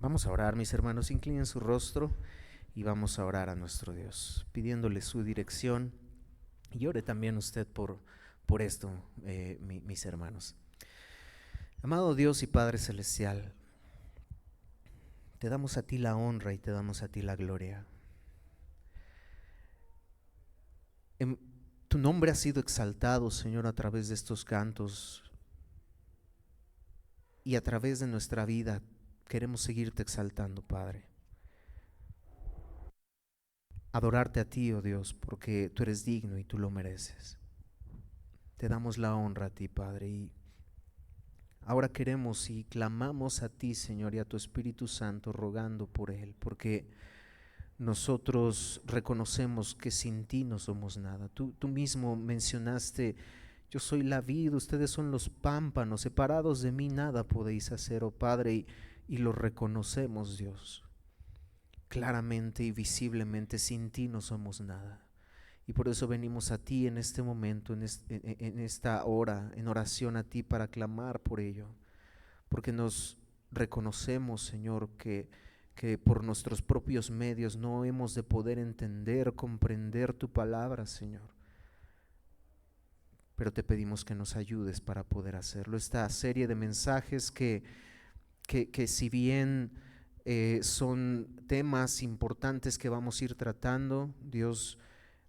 Vamos a orar, mis hermanos, inclinen su rostro y vamos a orar a nuestro Dios, pidiéndole su dirección. Y ore también usted por esto, mis hermanos. Amado Dios y Padre Celestial, te damos a ti la honra y te damos a ti la gloria. Tu nombre ha sido exaltado, Señor, a través de estos cantos y a través de nuestra vida. Queremos seguirte exaltando, Padre. Adorarte a ti, oh Dios, porque tú eres digno y tú lo mereces. Te damos la honra a ti, Padre, y ahora queremos y clamamos a ti, Señor, y a tu Espíritu Santo, rogando por Él, porque nosotros reconocemos que sin ti no somos nada. Tú mismo mencionaste: yo soy la vid, ustedes son los pámpanos, separados de mí nada podéis hacer, oh Padre, y lo reconocemos, Dios. Claramente y visiblemente, sin ti no somos nada. Y por eso venimos a ti en este momento, en esta hora, en oración a ti para clamar por ello. Porque nos reconocemos, Señor, que por nuestros propios medios no hemos de poder entender, comprender tu palabra, Señor. Pero te pedimos que nos ayudes para poder hacerlo. Esta serie de mensajes que si bien son temas importantes que vamos a ir tratando, Dios,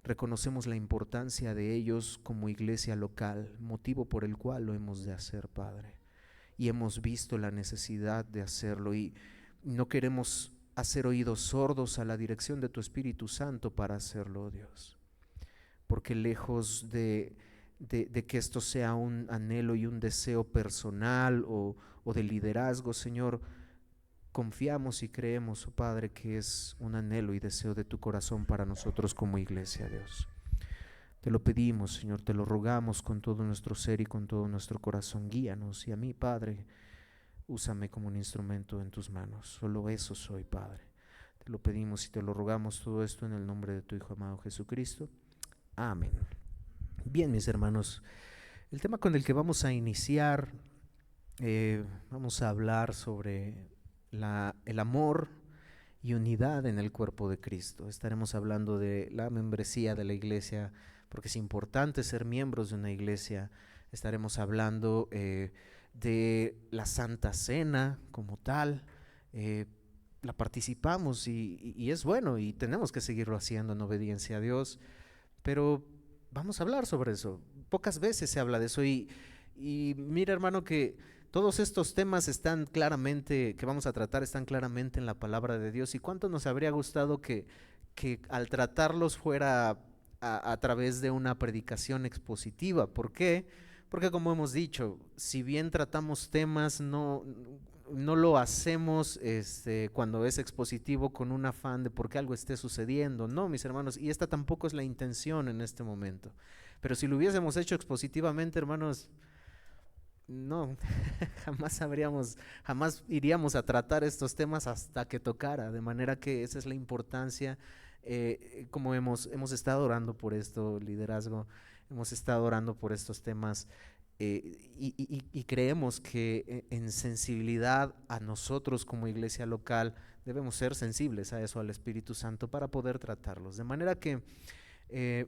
reconocemos la importancia de ellos como iglesia local, motivo por el cual lo hemos de hacer, Padre. Y hemos visto la necesidad de hacerlo y no queremos hacer oídos sordos a la dirección de tu Espíritu Santo para hacerlo, Dios. Porque lejos de que esto sea un anhelo y un deseo personal o de liderazgo, Señor, confiamos y creemos, oh Padre, que es un anhelo y deseo de tu corazón para nosotros como iglesia, Dios. Te lo pedimos, Señor, te lo rogamos con todo nuestro ser y con todo nuestro corazón. Guíanos, y a mí, Padre, úsame como un instrumento en tus manos. Solo eso soy, Padre. Te lo pedimos y te lo rogamos todo esto en el nombre de tu Hijo amado Jesucristo. Amén. Bien, mis hermanos, el tema con el que vamos a iniciar, vamos a hablar sobre el amor y unidad en el cuerpo de Cristo. Estaremos hablando de la membresía de la iglesia, porque es importante ser miembros de una iglesia. Estaremos hablando de la Santa Cena como tal. La participamos y es bueno y tenemos que seguirlo haciendo en obediencia a Dios, pero vamos a hablar sobre eso. Pocas veces se habla de eso y mira, hermano, que todos estos temas están claramente, que vamos a tratar, están claramente en la palabra de Dios. ¿Y cuánto nos habría gustado que al tratarlos fuera a través de una predicación expositiva? ¿Por qué? Porque como hemos dicho, si bien tratamos temas, no lo hacemos cuando es expositivo con un afán de porque algo esté sucediendo. No, mis hermanos, y esta tampoco es la intención en este momento. Pero si lo hubiésemos hecho expositivamente, hermanos, no, jamás iríamos a tratar estos temas hasta que tocara, de manera que esa es la importancia. Como hemos estado orando por esto, liderazgo, hemos estado orando por estos temas, y creemos que en sensibilidad a nosotros como iglesia local debemos ser sensibles a eso, al Espíritu Santo, para poder tratarlos. De manera que eh,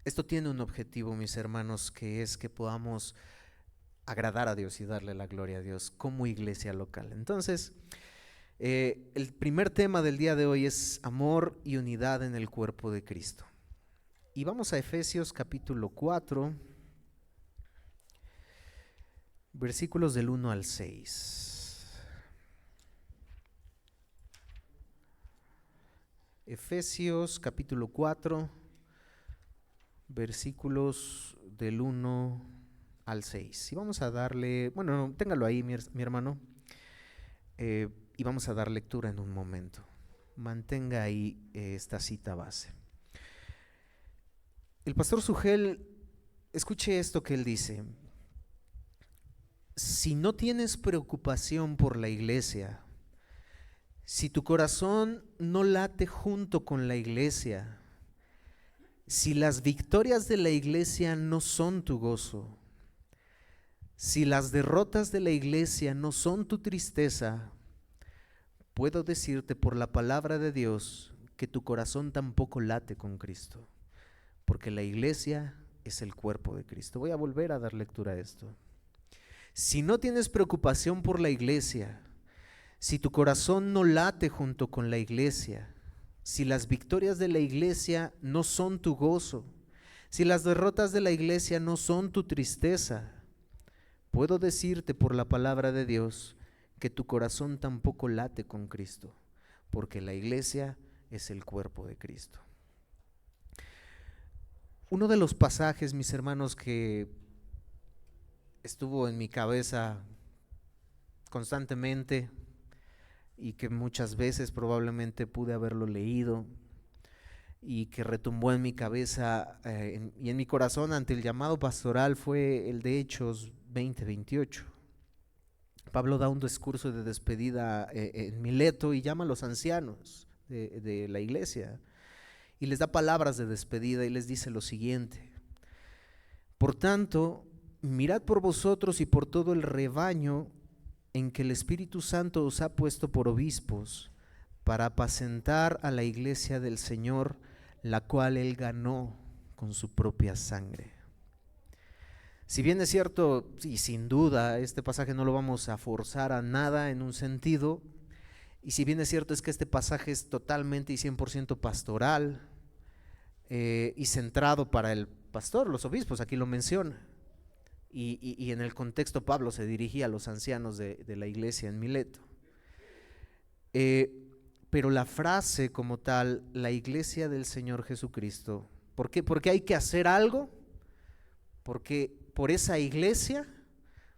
esto tiene un objetivo, mis hermanos, que es que podamos agradar a Dios y darle la gloria a Dios como iglesia local. Entonces, el primer tema del día de hoy es amor y unidad en el cuerpo de Cristo. Y vamos a Efesios capítulo 4, versículos del 1 al 6. Efesios capítulo 4, versículos del 1 al 6. Y vamos a darle, bueno, téngalo ahí, mi hermano, y vamos a dar lectura en un momento. Mantenga ahí esta cita base. El pastor Sugel, escuche esto que él dice: si no tienes preocupación por la iglesia, si tu corazón no late junto con la iglesia, si las victorias de la iglesia no son tu gozo, si las derrotas de la iglesia no son tu tristeza, puedo decirte por la palabra de Dios que tu corazón tampoco late con Cristo, porque la iglesia es el cuerpo de Cristo. Voy a volver a dar lectura a esto. Si no tienes preocupación por la iglesia, si tu corazón no late junto con la iglesia, si las victorias de la iglesia no son tu gozo, si las derrotas de la iglesia no son tu tristeza, puedo decirte por la palabra de Dios que tu corazón tampoco late con Cristo, porque la iglesia es el cuerpo de Cristo. Uno de los pasajes, mis hermanos, que estuvo en mi cabeza constantemente y que muchas veces probablemente pude haberlo leído y que retumbó en mi cabeza y en mi corazón ante el llamado pastoral fue el de Hechos 20:28. Pablo da un discurso de despedida en Mileto y llama a los ancianos de la iglesia y les da palabras de despedida y les dice lo siguiente: por tanto, mirad por vosotros y por todo el rebaño en que el Espíritu Santo os ha puesto por obispos para apacentar a la iglesia del Señor, la cual Él ganó con su propia sangre. Si bien es cierto, y sin duda, este pasaje no lo vamos a forzar a nada en un sentido, y si bien es cierto es que este pasaje es totalmente y 100% pastoral y centrado para el pastor, los obispos, aquí lo menciona. Y en el contexto Pablo se dirigía a los ancianos de la iglesia en Mileto. Pero la frase como tal, la iglesia del Señor Jesucristo, ¿por qué? Porque hay que hacer algo, porque por esa iglesia,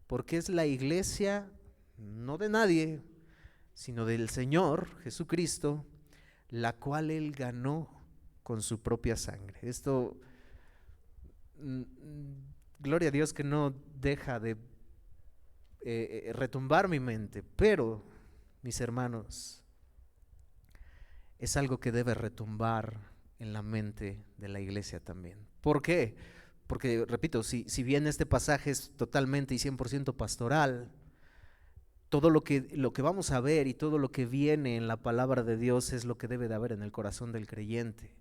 porque es la iglesia no de nadie, sino del Señor Jesucristo, la cual Él ganó con su propia sangre. Esto, gloria a Dios que no deja de retumbar mi mente, pero mis hermanos, es algo que debe retumbar en la mente de la iglesia también. ¿Por qué? Porque, repito, si bien este pasaje es totalmente y 100% pastoral, todo lo que vamos a ver y todo lo que viene en la palabra de Dios es lo que debe de haber en el corazón del creyente,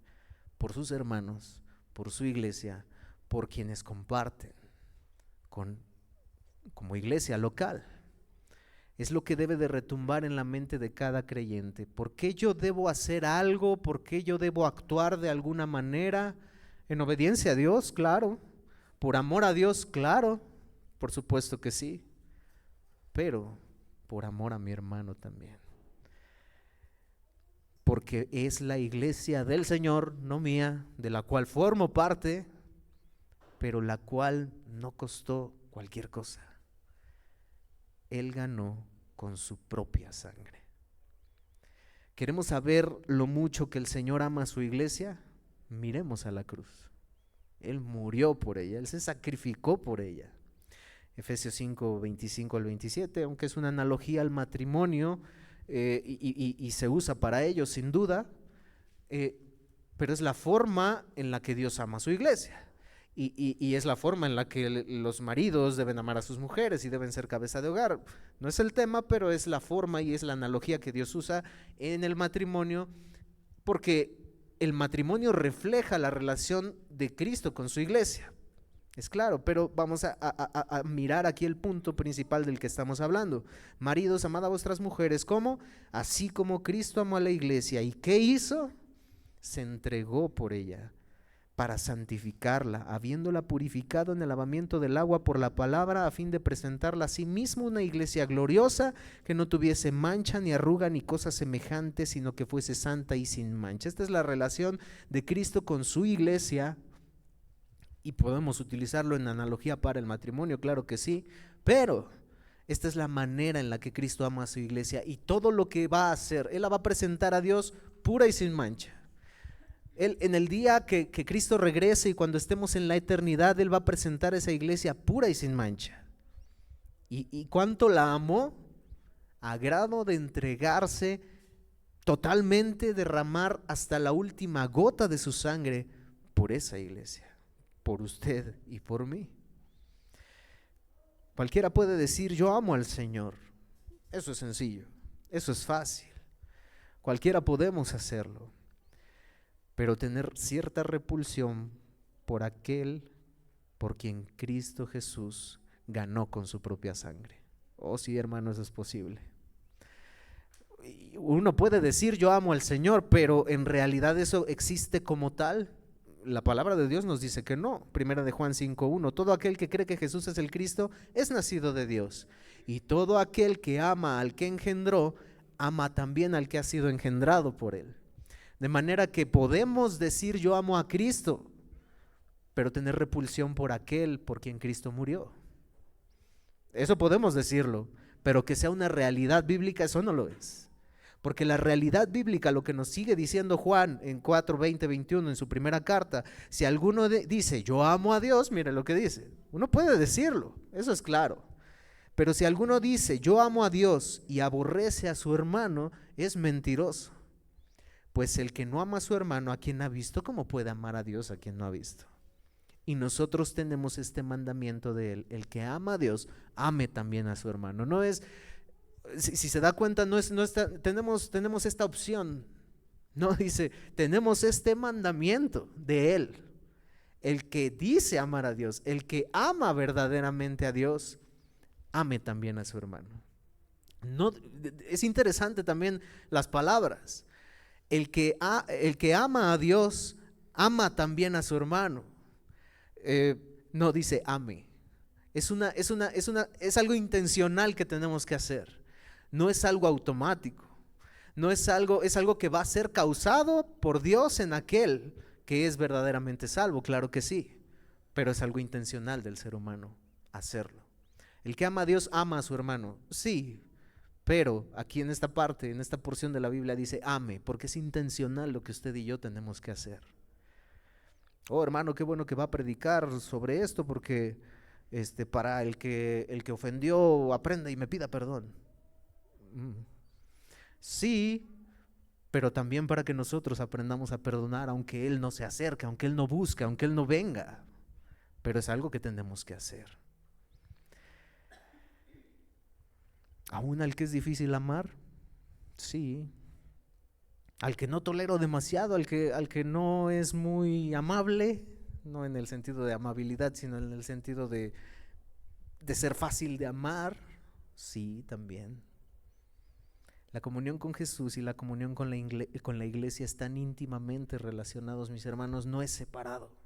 por sus hermanos, por su iglesia, por quienes comparten como iglesia local. Es lo que debe de retumbar en la mente de cada creyente. ¿Por qué yo debo hacer algo? ¿Por qué yo debo actuar de alguna manera? En obediencia a Dios, claro. Por amor a Dios, claro. Por supuesto que sí. Pero por amor a mi hermano también. Porque es la iglesia del Señor, no mía, de la cual formo parte, pero la cual no costó cualquier cosa. Él ganó con su propia sangre. ¿Queremos saber lo mucho que el Señor ama a su iglesia? Miremos a la cruz. Él murió por ella, Él se sacrificó por ella. Efesios 5, 25 al 27, aunque es una analogía al matrimonio y se usa para ello sin duda, pero es la forma en la que Dios ama a su iglesia. Y es la forma en la que los maridos deben amar a sus mujeres y deben ser cabeza de hogar. No es el tema, pero es la forma y es la analogía que Dios usa en el matrimonio, porque el matrimonio refleja la relación de Cristo con su iglesia. Es claro, pero vamos a mirar aquí el punto principal del que estamos hablando. Maridos, amad a vuestras mujeres, ¿cómo? Así como Cristo amó a la iglesia. ¿Y qué hizo? Se entregó por ella, para santificarla, habiéndola purificado en el lavamiento del agua por la palabra, a fin de presentarla a sí mismo una iglesia gloriosa, que no tuviese mancha, ni arruga, ni cosa semejante, sino que fuese santa y sin mancha. Esta es la relación de Cristo con su iglesia, y podemos utilizarlo en analogía para el matrimonio, claro que sí, pero esta es la manera en la que Cristo ama a su iglesia, y todo lo que va a hacer, Él la va a presentar a Dios pura y sin mancha. Él, en el día que Cristo regrese y cuando estemos en la eternidad, Él va a presentar a esa iglesia pura y sin mancha. ¿Y cuánto la amó? A grado de entregarse totalmente, derramar hasta la última gota de su sangre por esa iglesia, por usted y por mí. Cualquiera puede decir: yo amo al Señor. Eso es sencillo, eso es fácil. Cualquiera podemos hacerlo, pero tener cierta repulsión por aquel por quien Cristo Jesús ganó con su propia sangre. Oh sí, hermano, eso es posible. Uno puede decir yo amo al Señor, pero en realidad eso existe como tal. La palabra de Dios nos dice que no. Primera de Juan 5:1, todo aquel que cree que Jesús es el Cristo es nacido de Dios, y todo aquel que ama al que engendró, ama también al que ha sido engendrado por él. De manera que podemos decir yo amo a Cristo, pero tener repulsión por aquel por quien Cristo murió. Eso podemos decirlo, pero que sea una realidad bíblica, eso no lo es. Porque la realidad bíblica, lo que nos sigue diciendo Juan en 4:20-21 en su primera carta, si alguno dice yo amo a Dios, mire lo que dice, uno puede decirlo, eso es claro. Pero si alguno dice yo amo a Dios y aborrece a su hermano, es mentiroso. Pues el que no ama a su hermano, ¿a quien ha visto? ¿Cómo puede amar a Dios a quien no ha visto? Y nosotros tenemos este mandamiento de él, el que ama a Dios, ame también a su hermano. No es, si se da cuenta, no está, tenemos esta opción. No, dice, tenemos este mandamiento de él. El que dice amar a Dios, el que ama verdaderamente a Dios, ame también a su hermano. No, es interesante también las palabras. El que ama a Dios, ama también a su hermano. No dice ame. Es algo intencional que tenemos que hacer. No es algo automático. No es algo que va a ser causado por Dios en aquel que es verdaderamente salvo, claro que sí. Pero es algo intencional del ser humano hacerlo. El que ama a Dios ama a su hermano, sí, pero aquí en esta parte, en esta porción de la Biblia dice ame, porque es intencional lo que usted y yo tenemos que hacer. Oh, hermano, qué bueno que va a predicar sobre esto, porque para el que ofendió aprenda y me pida perdón. Sí, pero también para que nosotros aprendamos a perdonar, aunque Él no se acerque, aunque Él no busque, aunque Él no venga. Pero es algo que tenemos que hacer. ¿Aún al que es difícil amar? Sí. Al que no tolero demasiado, al que no es muy amable, no en el sentido de amabilidad, sino en el sentido de ser fácil de amar, sí, también. La comunión con Jesús y la comunión con la iglesia están íntimamente relacionados, mis hermanos, no es separado.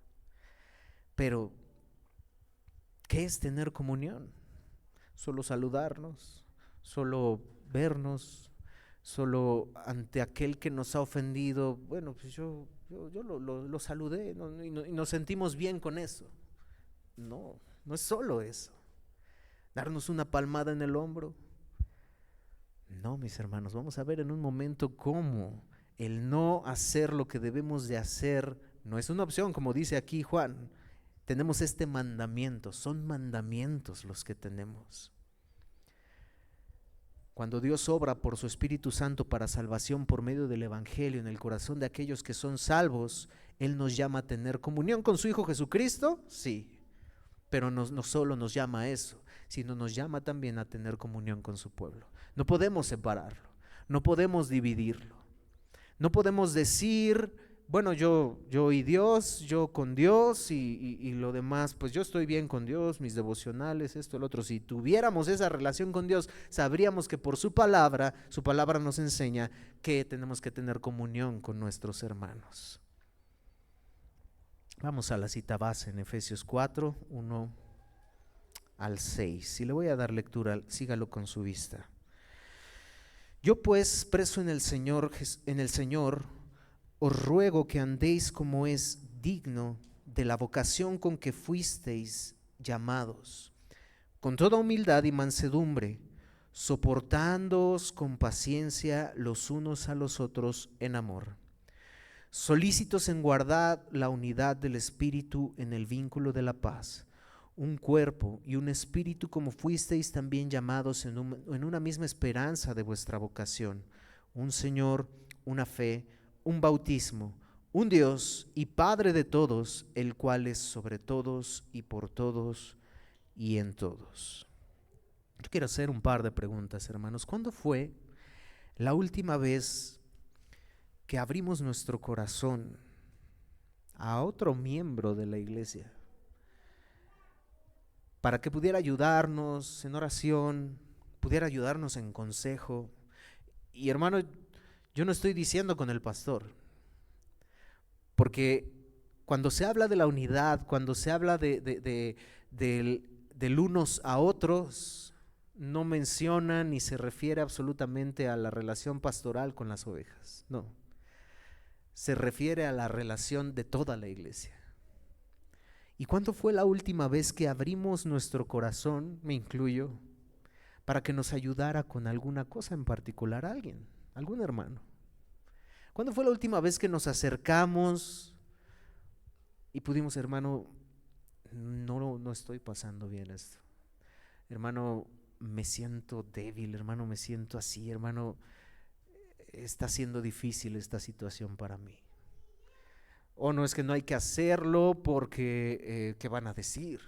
Pero, ¿qué es tener comunión? Solo saludarnos, solo vernos, solo ante aquel que nos ha ofendido. Bueno, pues yo lo saludé, ¿no? Y nos sentimos bien con eso. No, no es solo eso. Darnos una palmada en el hombro. No, mis hermanos, vamos a ver en un momento cómo el no hacer lo que debemos de hacer no es una opción, como dice aquí Juan. Tenemos este mandamiento, son mandamientos los que tenemos. Cuando Dios obra por su Espíritu Santo para salvación por medio del Evangelio en el corazón de aquellos que son salvos, Él nos llama a tener comunión con su Hijo Jesucristo, sí, pero no solo nos llama a eso, sino nos llama también a tener comunión con su pueblo. No podemos separarlo, no podemos dividirlo, no podemos decir, bueno, yo y Dios, yo con Dios y lo demás, pues yo estoy bien con Dios, mis devocionales, esto, el otro. Si tuviéramos esa relación con Dios, sabríamos que por su palabra nos enseña que tenemos que tener comunión con nuestros hermanos. Vamos a la cita base en Efesios 4, 1 al 6. Si le voy a dar lectura, sígalo con su vista. Yo pues, preso en el Señor, os ruego que andéis como es digno de la vocación con que fuisteis llamados, con toda humildad y mansedumbre, soportándoos con paciencia los unos a los otros en amor, solícitos en guardar la unidad del Espíritu en el vínculo de la paz, un cuerpo y un espíritu, como fuisteis también llamados en una misma esperanza de vuestra vocación, un Señor, una fe, un bautismo, un Dios y Padre de todos, el cual es sobre todos y por todos y en todos. Yo quiero hacer un par de preguntas, hermanos. ¿Cuándo fue la última vez que abrimos nuestro corazón a otro miembro de la iglesia para que pudiera ayudarnos en oración, pudiera ayudarnos en consejo. Y hermano, yo no estoy diciendo con el pastor, porque cuando se habla de la unidad, cuando se habla del unos a otros, no menciona ni se refiere absolutamente a la relación pastoral con las ovejas, no. Se refiere a la relación de toda la iglesia. ¿Y cuándo fue la última vez que abrimos nuestro corazón, me incluyo, para que nos ayudara con alguna cosa en particular a alguien, algún hermano? ¿Cuándo fue la última vez que nos acercamos y pudimos, hermano, no estoy pasando bien esto? Hermano, me siento débil, hermano, me siento así, hermano, está siendo difícil esta situación para mí. O no, es que no hay que hacerlo porque, ¿qué van a decir?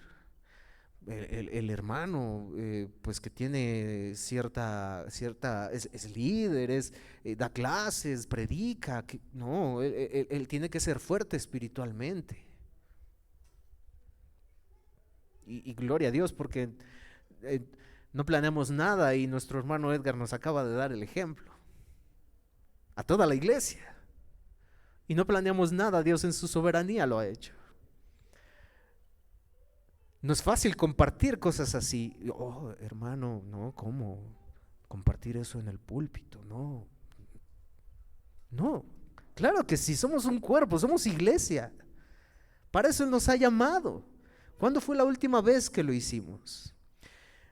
El hermano, pues que tiene es líder, da clases, predica, no, él tiene que ser fuerte espiritualmente. Y gloria a Dios, porque no planeamos nada y nuestro hermano Edgar nos acaba de dar el ejemplo a toda la iglesia. Y no planeamos nada, Dios en su soberanía lo ha hecho. No es fácil compartir cosas así. Oh, hermano, no, ¿cómo? Compartir eso en el púlpito, no. No, claro que sí, somos un cuerpo, somos iglesia. Para eso Él nos ha llamado. ¿Cuándo fue la última vez que lo hicimos?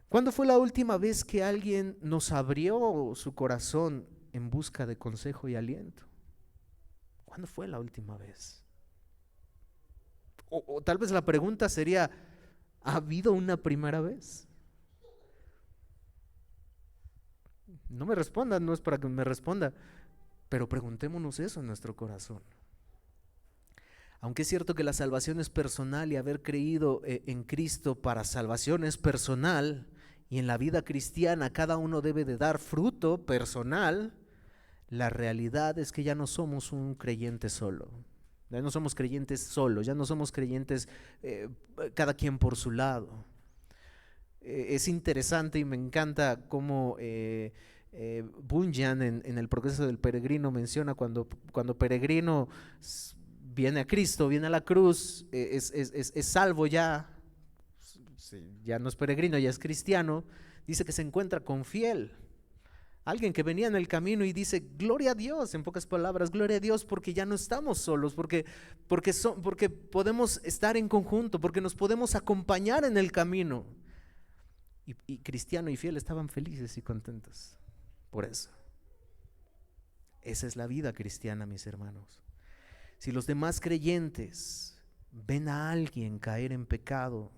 ¿Cuándo fue la última vez que alguien nos abrió su corazón en busca de consejo y aliento? ¿Cuándo fue la última vez? O tal vez la pregunta sería, ¿ha habido una primera vez? No me respondan, no es para que me responda, pero preguntémonos eso en nuestro corazón. Aunque es cierto que la salvación es personal y haber creído en Cristo para salvación es personal, y en la vida cristiana cada uno debe de dar fruto personal, la realidad es que ya no somos un creyente solo. Ya no somos creyentes solos, ya no somos creyentes cada quien por su lado. Es interesante y me encanta cómo Bunyan en el progreso del peregrino menciona cuando peregrino viene a Cristo, viene a la cruz, es salvo ya, ya no es peregrino, ya es cristiano, dice que se encuentra con fiel. Alguien que venía en el camino y dice, gloria a Dios, en pocas palabras, gloria a Dios porque ya no estamos solos, porque podemos estar en conjunto, porque nos podemos acompañar en el camino. Y cristiano y fiel estaban felices y contentos por eso. Esa es la vida cristiana, mis hermanos. Si los demás creyentes ven a alguien caer en pecado,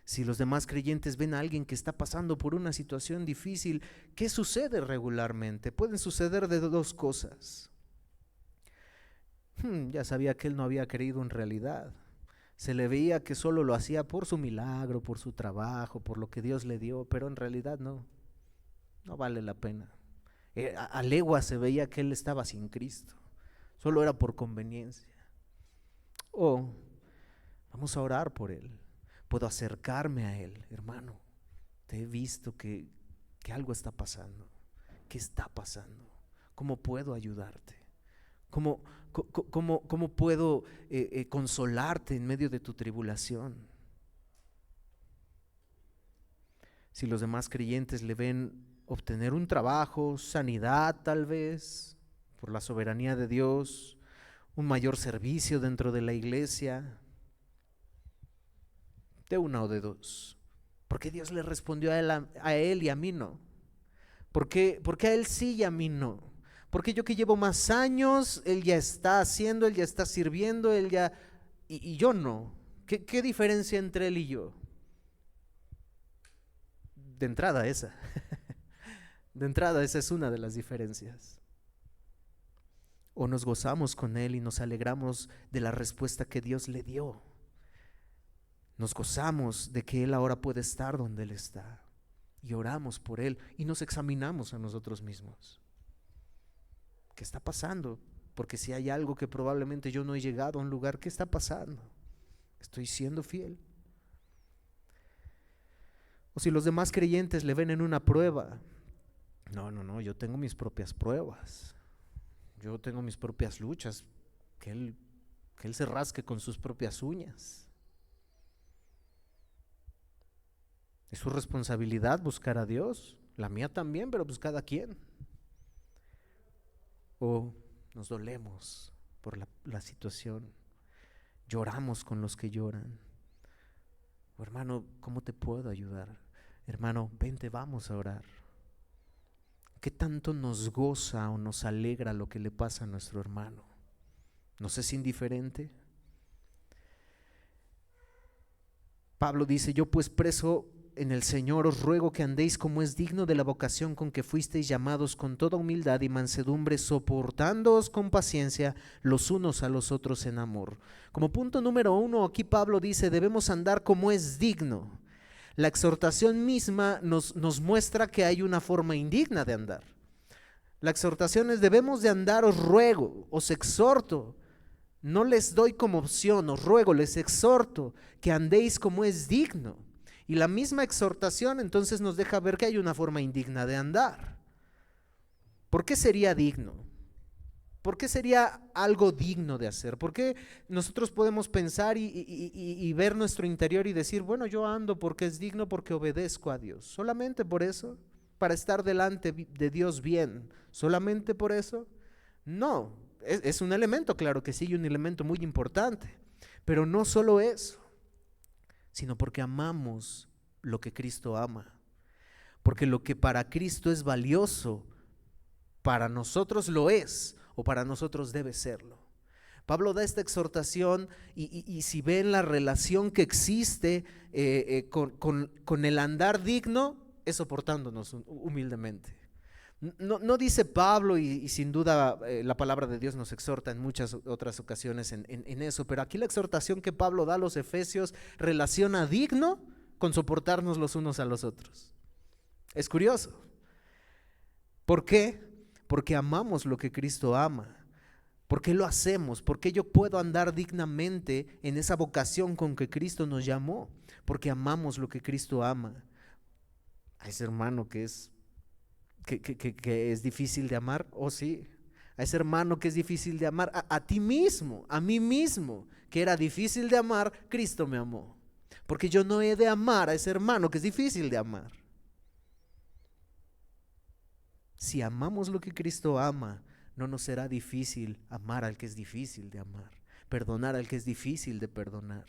si los demás creyentes ven a alguien que está pasando por una situación difícil, ¿qué sucede regularmente? Pueden suceder de dos cosas. Ya sabía que él no había creído en realidad. Se le veía que solo lo hacía por su milagro, por su trabajo, por lo que Dios le dio, pero en realidad no vale la pena. A legua se veía que él estaba sin Cristo, solo era por conveniencia. Vamos a orar por él. Puedo acercarme a él, hermano, te he visto que algo está pasando. ¿Qué está pasando? ¿Cómo puedo ayudarte? ¿Cómo puedo consolarte en medio de tu tribulación? Si los demás creyentes le ven obtener un trabajo, sanidad tal vez, por la soberanía de Dios, un mayor servicio dentro de la iglesia, de una o de dos. ¿Por qué Dios le respondió a él y a mí no? ¿Por qué a él sí y a mí no? Porque yo que llevo más años, él ya está haciendo, él ya está sirviendo, él ya, y yo no. ¿Qué diferencia entre él y yo? De entrada esa. De entrada esa es una de las diferencias. O nos gozamos con él y nos alegramos de la respuesta que Dios le dio. Nos gozamos de que él ahora puede estar donde él está. Y oramos por él y nos examinamos a nosotros mismos. ¿Qué está pasando? porque si hay algo que probablemente yo no he llegado a un lugar, ¿qué está pasando? ¿Estoy siendo fiel? O si los demás creyentes le ven en una prueba, no, yo tengo mis propias pruebas, yo tengo mis propias luchas, que él se rasque con sus propias uñas. Es su responsabilidad buscar a Dios, la mía también, pero pues cada quien. O nos dolemos por la situación, lloramos con los que lloran. O hermano, ¿cómo te puedo ayudar? Hermano, vente, vamos a orar. ¿Qué tanto nos goza o nos alegra lo que le pasa a nuestro hermano? ¿Nos es indiferente? Pablo dice, yo pues preso en el Señor os ruego que andéis como es digno de la vocación con que fuisteis llamados, con toda humildad y mansedumbre, soportándoos con paciencia los unos a los otros en amor. Como punto número 1, aquí Pablo dice, debemos andar como es digno. La exhortación misma nos muestra que hay una forma indigna de andar. La exhortación es, debemos de andar, os ruego, os exhorto. No les doy como opción, os ruego, les exhorto que andéis como es digno. Y la misma exhortación entonces nos deja ver que hay una forma indigna de andar. ¿Por qué sería digno? ¿Por qué sería algo digno de hacer? ¿Por qué nosotros podemos pensar y ver nuestro interior y decir, bueno, yo ando porque es digno, porque obedezco a Dios? ¿Solamente por eso? ¿Para estar delante de Dios bien? ¿Solamente por eso? No, es un elemento, claro que sí, y un elemento muy importante. Pero no solo eso, sino porque amamos lo que Cristo ama. Porque lo que para Cristo es valioso, para nosotros lo es, o para nosotros debe serlo. Pablo da esta exhortación y si ven la relación que existe con el andar digno, es soportándonos humildemente. No dice Pablo, y sin duda la palabra de Dios nos exhorta en muchas otras ocasiones en eso, pero aquí la exhortación que Pablo da a los efesios relaciona digno con soportarnos los unos a los otros. Es curioso. ¿Por qué? Porque amamos lo que Cristo ama. ¿Por qué lo hacemos? ¿Por qué yo puedo andar dignamente en esa vocación con que Cristo nos llamó? Porque amamos lo que Cristo ama. A ese hermano que es difícil de amar, sí. A ese hermano que es difícil de amar, a ti mismo, a mí mismo, que era difícil de amar, Cristo me amó. Porque yo no he de amar a ese hermano que es difícil de amar. Si amamos lo que Cristo ama, no nos será difícil amar al que es difícil de amar, perdonar al que es difícil de perdonar.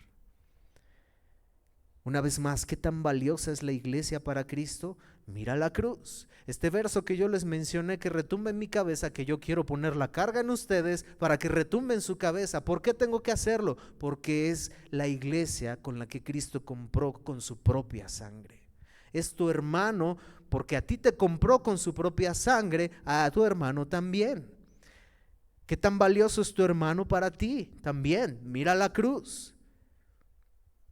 Una vez más, ¿qué tan valiosa es la iglesia para Cristo? Mira la cruz. Este verso que yo les mencioné, que retumba en mi cabeza, que yo quiero poner la carga en ustedes para que retumbe en su cabeza. ¿Por qué tengo que hacerlo? Porque es la iglesia con la que Cristo compró con su propia sangre. Es tu hermano, porque a ti te compró con su propia sangre, a tu hermano también. ¿Qué tan valioso es tu hermano para ti? También, mira la cruz.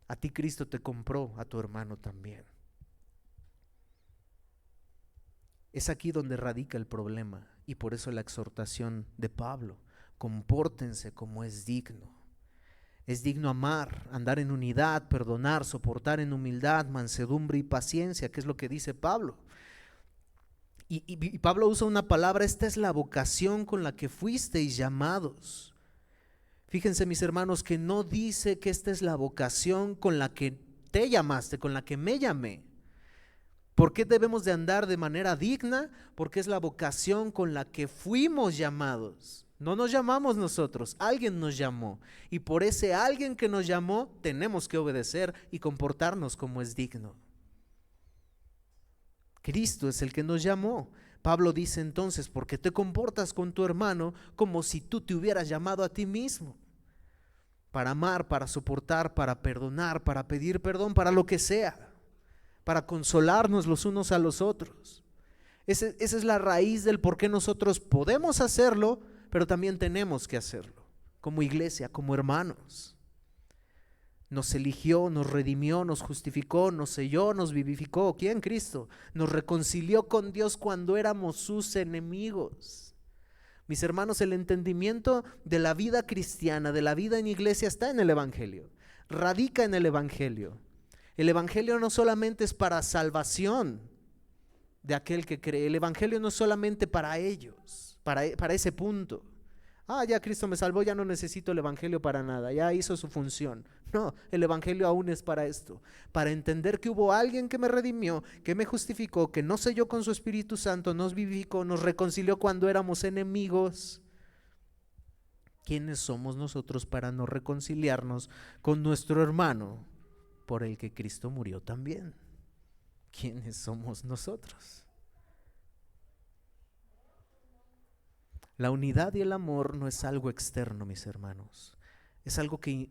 A ti Cristo te compró, a tu hermano también. Es aquí donde radica el problema, y por eso la exhortación de Pablo: compórtense como es digno. Es digno amar, andar en unidad, perdonar, soportar en humildad, mansedumbre y paciencia, que es lo que dice Pablo. Y Pablo usa una palabra: esta es la vocación con la que fuisteis llamados. Fíjense, mis hermanos, que no dice que esta es la vocación con la que te llamaste, con la que me llamé. ¿Por qué debemos de andar de manera digna? Porque es la vocación con la que fuimos llamados. No nos llamamos nosotros, alguien nos llamó. Y por ese alguien que nos llamó, tenemos que obedecer y comportarnos como es digno. Cristo es el que nos llamó. Pablo dice entonces, ¿por qué te comportas con tu hermano como si tú te hubieras llamado a ti mismo? Para amar, para soportar, para perdonar, para pedir perdón, para lo que sea, para consolarnos los unos a los otros. Esa es la raíz del por qué nosotros podemos hacerlo, pero también tenemos que hacerlo, como iglesia, como hermanos. Nos eligió, nos redimió, nos justificó, nos selló, nos vivificó. ¿Quién? Cristo. Nos reconcilió con Dios cuando éramos sus enemigos. Mis hermanos, el entendimiento de la vida cristiana, de la vida en iglesia, está en el Evangelio, radica en el Evangelio. El Evangelio no solamente es para salvación de aquel que cree, el Evangelio no es solamente para ellos, para ese punto. Ya Cristo me salvó, ya no necesito el Evangelio para nada, ya hizo su función. No, el Evangelio aún es para esto, para entender que hubo alguien que me redimió, que me justificó, que nos selló con su Espíritu Santo, nos vivificó, nos reconcilió cuando éramos enemigos. ¿Quiénes somos nosotros para no reconciliarnos con nuestro hermano por el que Cristo murió también? ¿Quiénes somos nosotros? La unidad y el amor no es algo externo, mis hermanos. Es algo que...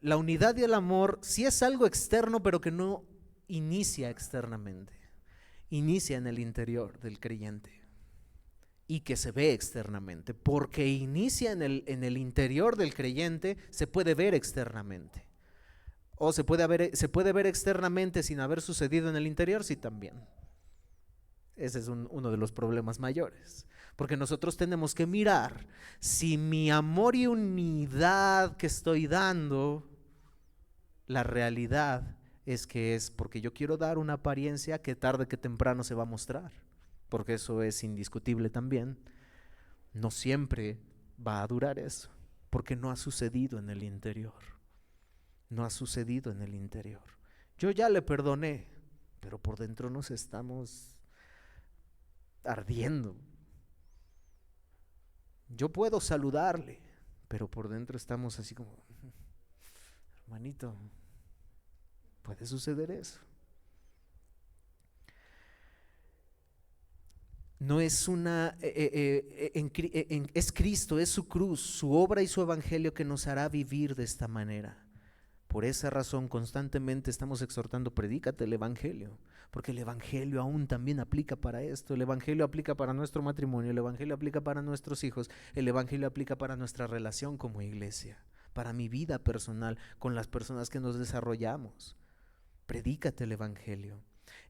La unidad y el amor sí es algo externo, pero que no inicia externamente. Inicia en el interior del creyente y que se ve externamente. Porque inicia en el interior del creyente, se puede ver externamente. O se puede ver externamente sin haber sucedido en el interior, sí, también. Ese es uno de los problemas mayores, porque nosotros tenemos que mirar si mi amor y unidad que estoy dando, la realidad es que es porque yo quiero dar una apariencia que tarde que temprano se va a mostrar, porque eso es indiscutible también. No siempre va a durar eso, porque no ha sucedido en el interior. No ha sucedido en el interior. Yo ya le perdoné, pero por dentro nos estamos ardiendo. Yo puedo saludarle, pero por dentro estamos así como, hermanito, puede suceder eso. No es es Cristo, es su cruz, su obra y su evangelio que nos hará vivir de esta manera. Por esa razón constantemente estamos exhortando, predícate el evangelio, porque el evangelio aún también aplica para esto. El evangelio aplica para nuestro matrimonio, el evangelio aplica para nuestros hijos, el evangelio aplica para nuestra relación como iglesia, para mi vida personal, con las personas que nos desarrollamos. Predícate el evangelio.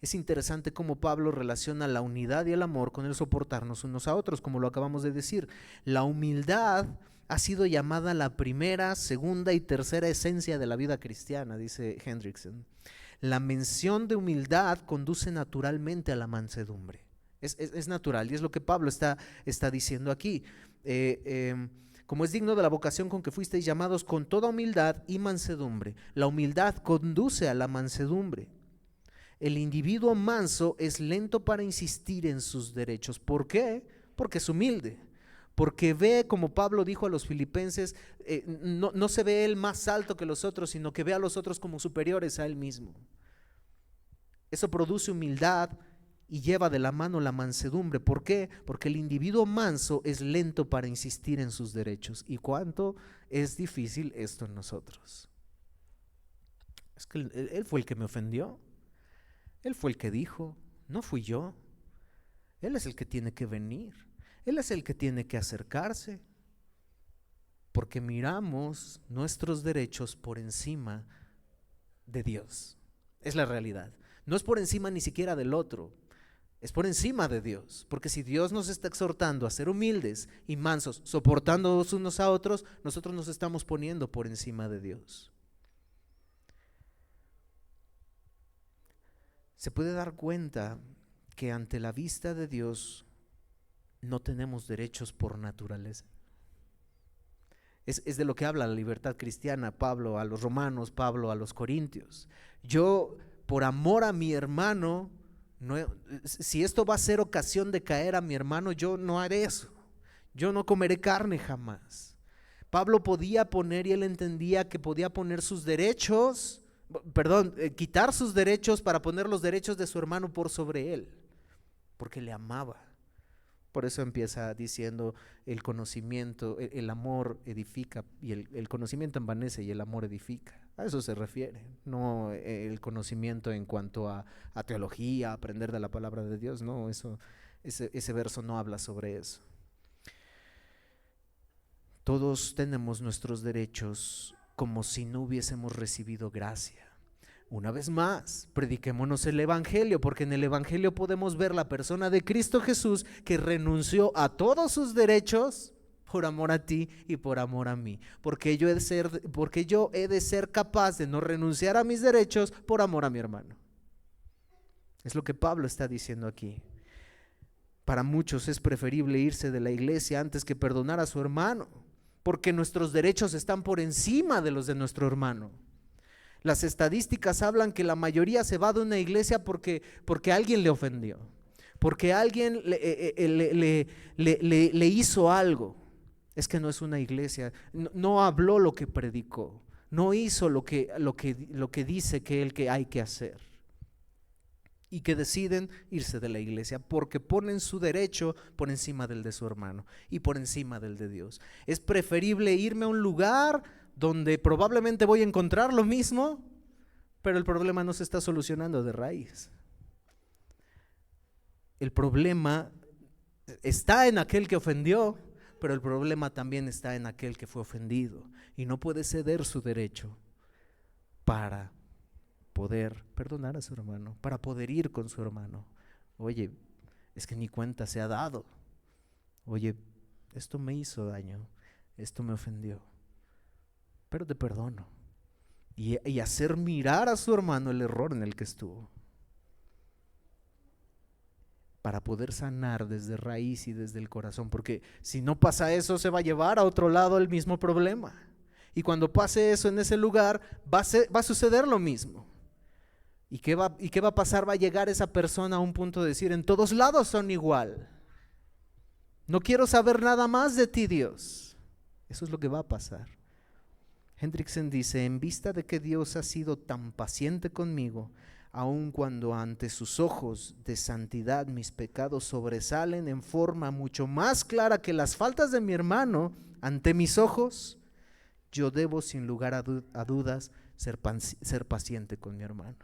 Es interesante cómo Pablo relaciona la unidad y el amor con el soportarnos unos a otros, como lo acabamos de decir. La humildad ha sido llamada la primera, segunda y tercera esencia de la vida cristiana, dice Hendrickson. La mención de humildad conduce naturalmente a la mansedumbre. Es natural, y es lo que Pablo está diciendo aquí. Como es digno de la vocación con que fuisteis llamados, con toda humildad y mansedumbre. La humildad conduce a la mansedumbre. El individuo manso es lento para insistir en sus derechos. ¿Por qué? Porque es humilde. Porque ve, como Pablo dijo a los filipenses, no se ve él más alto que los otros, sino que ve a los otros como superiores a él mismo. Eso produce humildad y lleva de la mano la mansedumbre. ¿Por qué? Porque el individuo manso es lento para insistir en sus derechos. ¿Y cuánto es difícil esto en nosotros? Es que él fue el que me ofendió. Él fue el que dijo, no fui yo. Él es el que tiene que venir. Él es el que tiene que acercarse, porque miramos nuestros derechos por encima de Dios. Es la realidad. No es por encima ni siquiera del otro, es por encima de Dios, porque si Dios nos está exhortando a ser humildes y mansos, soportándonos unos a otros, nosotros nos estamos poniendo por encima de Dios. Se puede dar cuenta que ante la vista de Dios no tenemos derechos por naturaleza. Es de lo que habla la libertad cristiana, Pablo a los romanos, Pablo a los corintios. Yo, por amor a mi hermano, si esto va a ser ocasión de caer a mi hermano, yo no haré eso. Yo no comeré carne jamás. Pablo podía poner, y él entendía que podía poner sus derechos, quitar sus derechos para poner los derechos de su hermano por sobre él, porque le amaba. Por eso empieza diciendo el conocimiento, el amor edifica y el conocimiento envanece y el amor edifica. A eso se refiere, no el conocimiento en cuanto a teología, aprender de la palabra de Dios, no, ese verso no habla sobre eso. Todos tenemos nuestros derechos como si no hubiésemos recibido gracia. Una vez más, prediquémonos el Evangelio, porque en el Evangelio podemos ver la persona de Cristo Jesús que renunció a todos sus derechos por amor a ti y por amor a mí. Porque yo he de ser capaz de no renunciar a mis derechos por amor a mi hermano. Es lo que Pablo está diciendo aquí. Para muchos es preferible irse de la iglesia antes que perdonar a su hermano, porque nuestros derechos están por encima de los de nuestro hermano. Las estadísticas hablan que la mayoría se va de una iglesia porque alguien le ofendió, porque alguien le hizo algo. Es que no es una iglesia, no habló lo que predicó, no hizo lo que dice que hay que hacer. Y que deciden irse de la iglesia porque ponen su derecho por encima del de su hermano y por encima del de Dios. Es preferible irme a un lugar donde probablemente voy a encontrar lo mismo, pero el problema no se está solucionando de raíz. El problema está en aquel que ofendió, pero el problema también está en aquel que fue ofendido y no puede ceder su derecho para poder perdonar a su hermano, para poder ir con su hermano. Oye, es que ni cuenta se ha dado. Oye, esto me hizo daño, esto me ofendió, pero te perdono. Y hacer mirar a su hermano el error en el que estuvo, para poder sanar desde raíz y desde el corazón, porque si no pasa eso se va a llevar a otro lado el mismo problema, y cuando pase eso en ese lugar va a suceder lo mismo. ¿Y qué va a pasar? Va a llegar esa persona a un punto de decir: en todos lados son igual, no quiero saber nada más de ti, Dios. Eso es lo que va a pasar. Hendrickson dice: en vista de que Dios ha sido tan paciente conmigo, aun cuando ante sus ojos de santidad mis pecados sobresalen en forma mucho más clara que las faltas de mi hermano ante mis ojos, yo debo sin lugar a dudas ser paciente con mi hermano.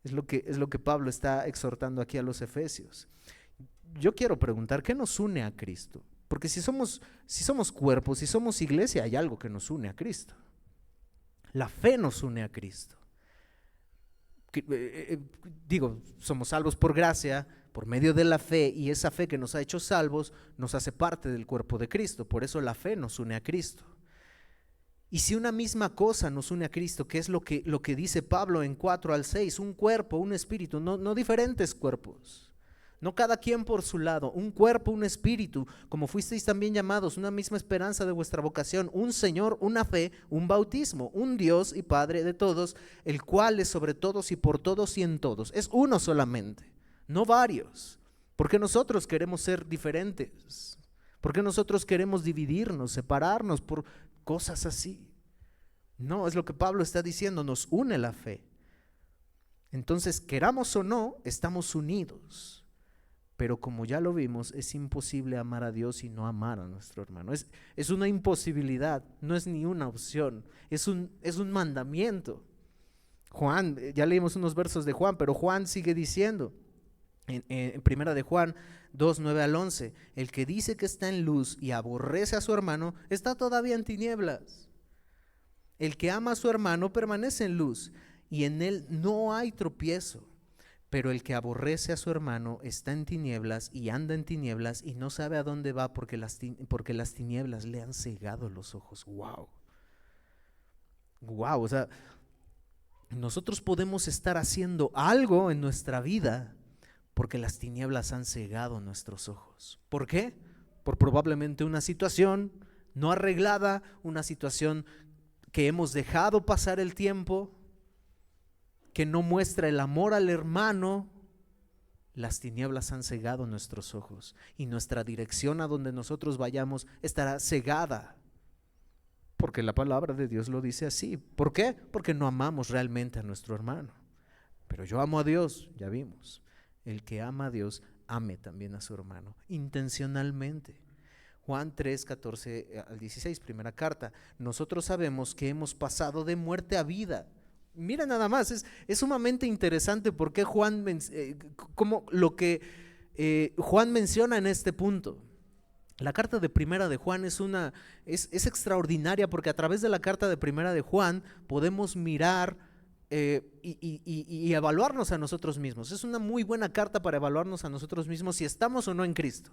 Es lo que Pablo está exhortando aquí a los efesios. Yo quiero preguntar, ¿qué nos une a Cristo? Porque si somos cuerpos, si somos iglesia, hay algo que nos une a Cristo. La fe nos une a Cristo. Somos salvos por gracia, por medio de la fe, y esa fe que nos ha hecho salvos nos hace parte del cuerpo de Cristo. Por eso la fe nos une a Cristo. Y si una misma cosa nos une a Cristo, que es lo que dice Pablo en 4 al 6, un cuerpo, un espíritu, no diferentes cuerpos, no cada quien por su lado, un cuerpo, un espíritu, como fuisteis también llamados, una misma esperanza de vuestra vocación, un Señor, una fe, un bautismo, un Dios y Padre de todos, el cual es sobre todos y por todos y en todos. Es uno solamente, no varios, porque nosotros queremos ser diferentes, porque nosotros queremos dividirnos, separarnos por cosas así. No, es lo que Pablo está diciendo, nos une la fe. Entonces, queramos o no, estamos unidos. Pero como ya lo vimos, es imposible amar a Dios y no amar a nuestro hermano. Es una imposibilidad, no es ni una opción, es un mandamiento. Juan, ya leímos unos versos de Juan, pero Juan sigue diciendo en primera de Juan 2, 9 al 11, el que dice que está en luz y aborrece a su hermano, está todavía en tinieblas. El que ama a su hermano permanece en luz y en él no hay tropiezo. Pero el que aborrece a su hermano está en tinieblas y anda en tinieblas y no sabe a dónde va porque las tinieblas le han cegado los ojos. Wow. O sea, nosotros podemos estar haciendo algo en nuestra vida porque las tinieblas han cegado nuestros ojos. ¿Por qué? Por probablemente una situación no arreglada, una situación que hemos dejado pasar el tiempo, que no muestra el amor al hermano. Las tinieblas han cegado nuestros ojos y nuestra dirección a donde nosotros vayamos estará cegada, porque la palabra de Dios lo dice así. ¿Por qué? Porque no amamos realmente a nuestro hermano. Pero yo amo a Dios, ya vimos. El que ama a Dios, ame también a su hermano, intencionalmente. Juan 3, 14 al 16, primera carta. Nosotros sabemos que hemos pasado de muerte a vida. Mira nada más, es sumamente interesante porque Juan Juan menciona en este punto. La carta de primera de Juan es extraordinaria porque a través de la carta de primera de Juan podemos mirar y evaluarnos a nosotros mismos. Es una muy buena carta para evaluarnos a nosotros mismos si estamos o no en Cristo.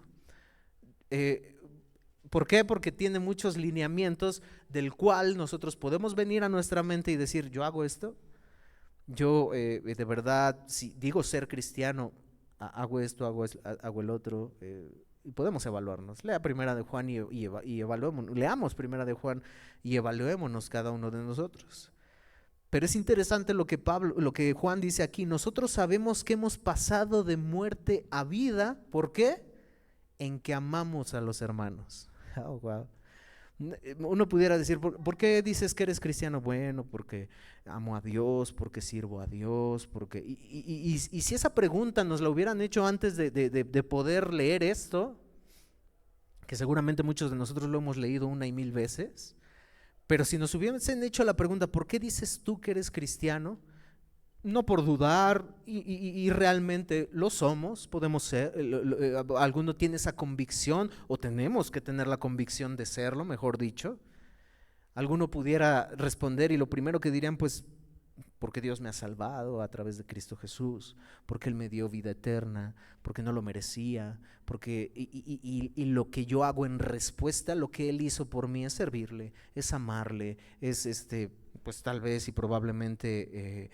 ¿Por qué? Porque tiene muchos lineamientos del cual nosotros podemos venir a nuestra mente y decir, yo hago esto, yo de verdad, si digo ser cristiano, hago esto, hago el otro, y podemos evaluarnos. Lea Primera de Juan y evaluémonos, leamos Primera de Juan y evaluémonos cada uno de nosotros. Pero es interesante lo que Juan dice aquí. Nosotros sabemos que hemos pasado de muerte a vida. ¿Por qué? En que amamos a los hermanos. Oh, wow. Uno pudiera decir, ¿por qué dices que eres cristiano? Bueno, porque amo a Dios, porque sirvo a Dios, porque... Y si esa pregunta nos la hubieran hecho antes de poder leer esto, que seguramente muchos de nosotros lo hemos leído 1 y 1000 veces, pero si nos hubiesen hecho la pregunta, ¿por qué dices tú que eres cristiano? No por dudar, y realmente lo somos, podemos ser, alguno tiene esa convicción, o tenemos que tener la convicción de serlo, mejor dicho. Alguno pudiera responder y lo primero que dirían, pues, porque Dios me ha salvado a través de Cristo Jesús, porque Él me dio vida eterna, porque no lo merecía, porque y lo que yo hago en respuesta a lo que Él hizo por mí es servirle, es amarle, es pues tal vez y probablemente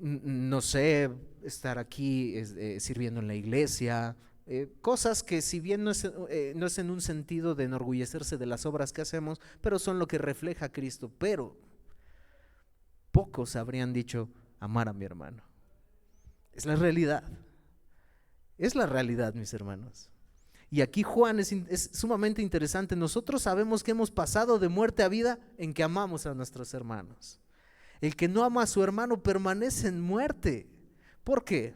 no sé, estar aquí sirviendo en la iglesia, cosas que si bien no es en un sentido de enorgullecerse de las obras que hacemos, pero son lo que refleja a Cristo. Pero pocos habrían dicho amar a mi hermano. Es la realidad. Es la realidad, mis hermanos. Y aquí Juan es sumamente interesante. Nosotros sabemos que hemos pasado de muerte a vida en que amamos a nuestros hermanos. El que no ama a su hermano permanece en muerte. ¿Por qué?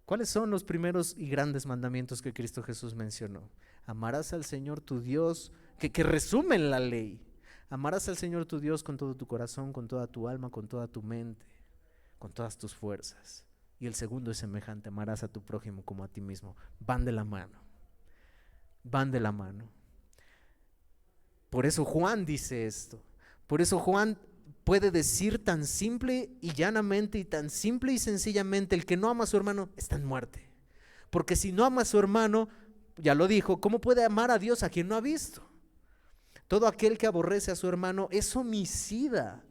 ¿Cuáles son los primeros y grandes mandamientos que Cristo Jesús mencionó? Amarás al Señor tu Dios, que resumen la ley. Amarás al Señor tu Dios con todo tu corazón, con toda tu alma, con toda tu mente, con todas tus fuerzas. Y el segundo es semejante, amarás a tu prójimo como a ti mismo. Van de la mano. Van de la mano. Por eso Juan dice esto. Por eso Juan puede decir tan simple y llanamente y tan simple y sencillamente, el que no ama a su hermano está en muerte. Porque si no ama a su hermano, ya lo dijo, ¿cómo puede amar a Dios a quien no ha visto? Todo aquel que aborrece a su hermano es homicida.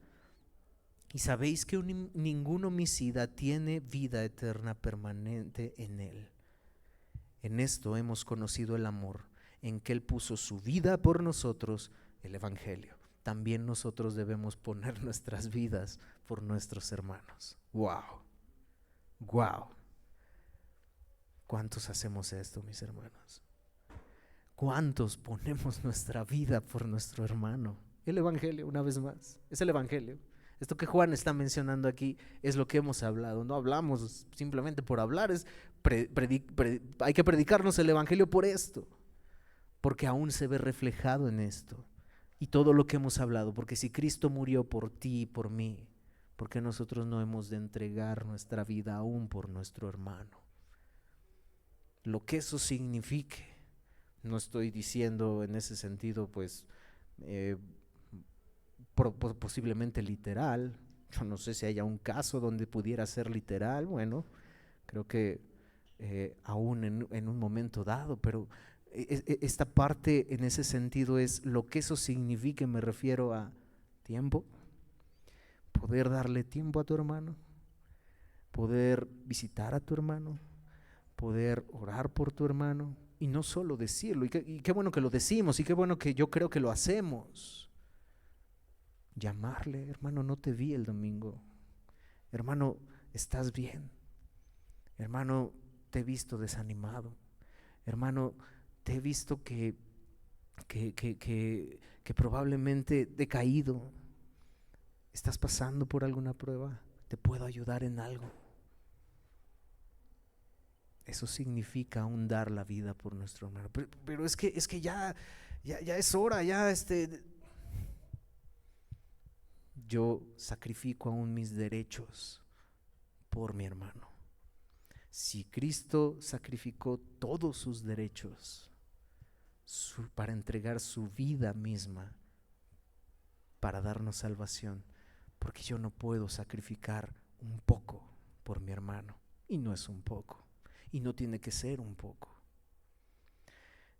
Y sabéis que ningún homicida tiene vida eterna permanente en él. En esto hemos conocido el amor, en que Él puso su vida por nosotros, el Evangelio. También nosotros debemos poner nuestras vidas por nuestros hermanos. ¡Wow! ¡Wow! ¿Cuántos hacemos esto, mis hermanos? ¿Cuántos ponemos nuestra vida por nuestro hermano? El Evangelio, una vez más, es el Evangelio. Esto que Juan está mencionando aquí es lo que hemos hablado. No hablamos simplemente por hablar, hay que predicarnos el Evangelio por esto, porque aún se ve reflejado en esto. Y todo lo que hemos hablado, porque si Cristo murió por ti y por mí, ¿por qué nosotros no hemos de entregar nuestra vida aún por nuestro hermano? Lo que eso signifique, no estoy diciendo en ese sentido, pues, posiblemente literal. Yo no sé si haya un caso donde pudiera ser literal, bueno, creo que aún en un momento dado, pero esta parte en ese sentido es lo que eso significa. Me refiero a tiempo, poder darle tiempo a tu hermano, poder visitar a tu hermano, poder orar por tu hermano, y no solo decirlo, y qué bueno que lo decimos, y qué bueno que yo creo que lo hacemos. Llamarle, hermano, no te vi el domingo, hermano, ¿estás bien? Hermano, te he visto desanimado, hermano, te he visto que probablemente decaído. ¿Estás pasando por alguna prueba? ¿Te puedo ayudar en algo? Eso significa aún dar la vida por nuestro hermano. Pero es que ya es hora, yo sacrifico aún mis derechos por mi hermano. Si Cristo sacrificó todos sus derechos para entregar su vida misma para darnos salvación, porque yo no puedo sacrificar un poco por mi hermano. Y no es un poco, y no tiene que ser un poco.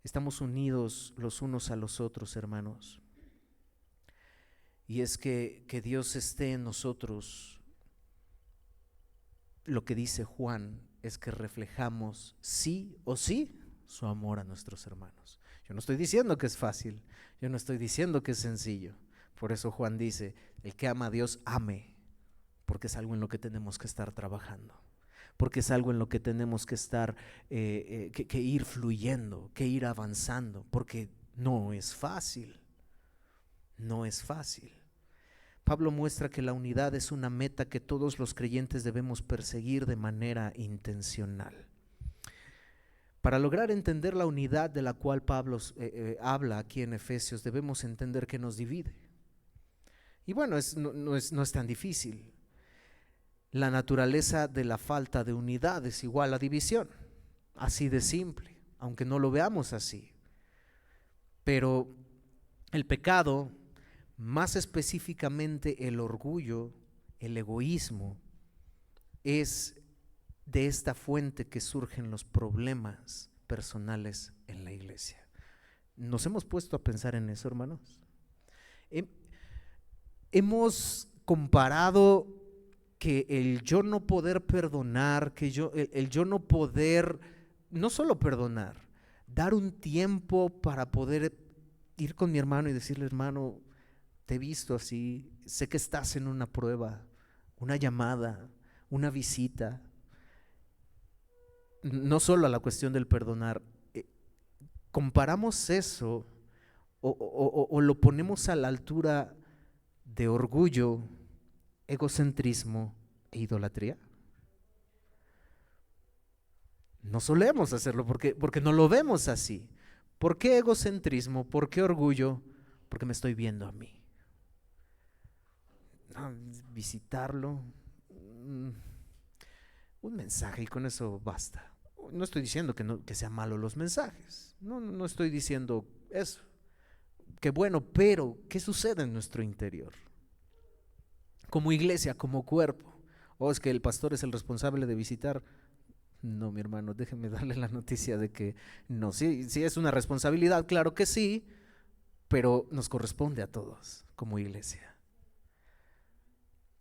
Estamos unidos los unos a los otros, hermanos. Y es que Dios esté en nosotros. Lo que dice Juan es que reflejamos sí o sí su amor a nuestros hermanos. Yo no estoy diciendo que es fácil, yo no estoy diciendo que es sencillo. Por eso Juan dice, el que ama a Dios, ame, porque es algo en lo que tenemos que estar trabajando, porque es algo en lo que tenemos que estar, que ir fluyendo, que ir avanzando, porque no es fácil, no es fácil. Pablo muestra que la unidad es una meta que todos los creyentes debemos perseguir de manera intencional. Para lograr entender la unidad de la cual Pablo habla aquí en Efesios, debemos entender que nos divide. Y bueno, no es tan difícil. La naturaleza de la falta de unidad es igual a división, así de simple, aunque no lo veamos así. Pero el pecado, más específicamente el orgullo, el egoísmo, es de esta fuente que surgen los problemas personales en la iglesia. ¿Nos hemos puesto a pensar en eso, hermanos? Hemos comparado que el yo no poder perdonar, que el yo no poder, no solo perdonar, dar un tiempo para poder ir con mi hermano y decirle, hermano, te he visto así, sé que estás en una prueba, una llamada, una visita. No solo a la cuestión del perdonar, comparamos eso o lo ponemos a la altura de orgullo, egocentrismo e idolatría. No solemos hacerlo porque no lo vemos así. ¿Por qué egocentrismo? ¿Por qué orgullo? Porque me estoy viendo a mí. Visitarlo, un mensaje y con eso basta. No estoy diciendo que sean malos los mensajes, no estoy diciendo eso, qué bueno, pero ¿qué sucede en nuestro interior? Como iglesia, como cuerpo. Es que el pastor es el responsable de visitar. No, mi hermano, déjeme darle la noticia de que no, sí es una responsabilidad, claro que sí, pero nos corresponde a todos como iglesia.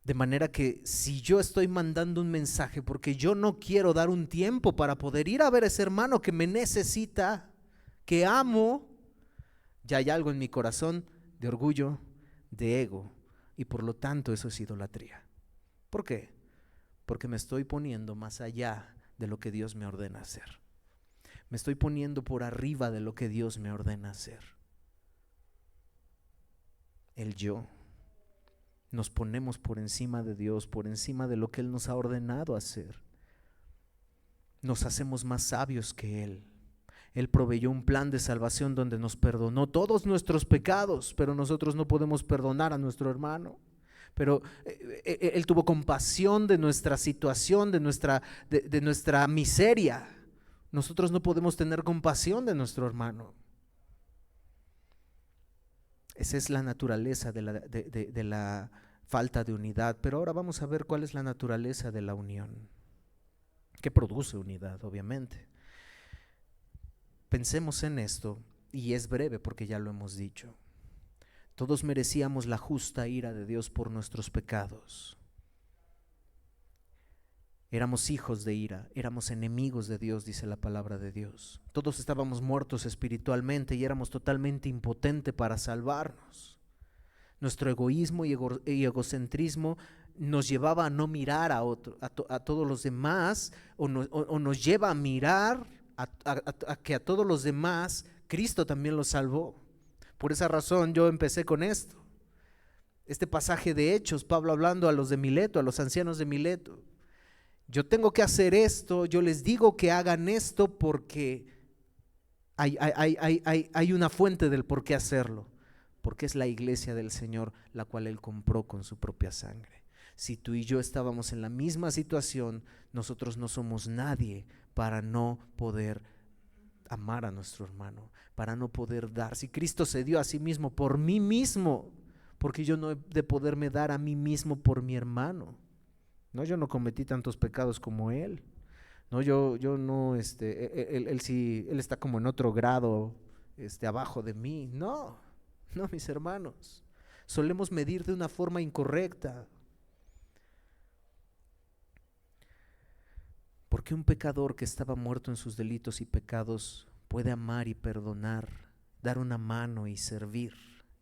De manera que si yo estoy mandando un mensaje porque yo no quiero dar un tiempo para poder ir a ver a ese hermano que me necesita, que amo, ya hay algo en mi corazón de orgullo, de ego, y por lo tanto eso es idolatría. ¿Por qué? Porque me estoy poniendo más allá de lo que Dios me ordena hacer. Me estoy poniendo por arriba de lo que Dios me ordena hacer. El yo. Nos ponemos por encima de Dios, por encima de lo que Él nos ha ordenado hacer. Nos hacemos más sabios que Él. Él proveyó un plan de salvación donde nos perdonó todos nuestros pecados, pero nosotros no podemos perdonar a nuestro hermano. Pero Él tuvo compasión de nuestra situación, de nuestra miseria. Nosotros no podemos tener compasión de nuestro hermano. Esa es la naturaleza de la falta de unidad. Pero ahora vamos a ver cuál es la naturaleza de la unión. ¿Qué produce unidad? Obviamente. Pensemos en esto, y es breve porque ya lo hemos dicho. Todos merecíamos la justa ira de Dios por nuestros pecados. Éramos hijos de ira, éramos enemigos de Dios, dice la palabra de Dios. Todos estábamos muertos espiritualmente y éramos totalmente impotentes para salvarnos. Nuestro egoísmo y egocentrismo nos llevaba a no mirar a todos los demás, o nos lleva a mirar a que a todos los demás Cristo también los salvó. Por esa razón yo empecé con esto. Este pasaje de Hechos, Pablo hablando a los de Mileto, a los ancianos de Mileto. Yo tengo que hacer esto, yo les digo que hagan esto porque hay una fuente del por qué hacerlo, porque es la iglesia del Señor, la cual Él compró con su propia sangre. Si tú y yo estábamos en la misma situación, nosotros no somos nadie para no poder amar a nuestro hermano, para no poder dar. Si Cristo se dio a sí mismo por mí mismo, porque yo no he de poderme dar a mí mismo por mi hermano. No, yo no cometí tantos pecados como él. No, yo no, él sí, él está como en otro grado, abajo de mí. No, no, mis hermanos. Solemos medir de una forma incorrecta. ¿Por qué un pecador que estaba muerto en sus delitos y pecados puede amar y perdonar, dar una mano y servir,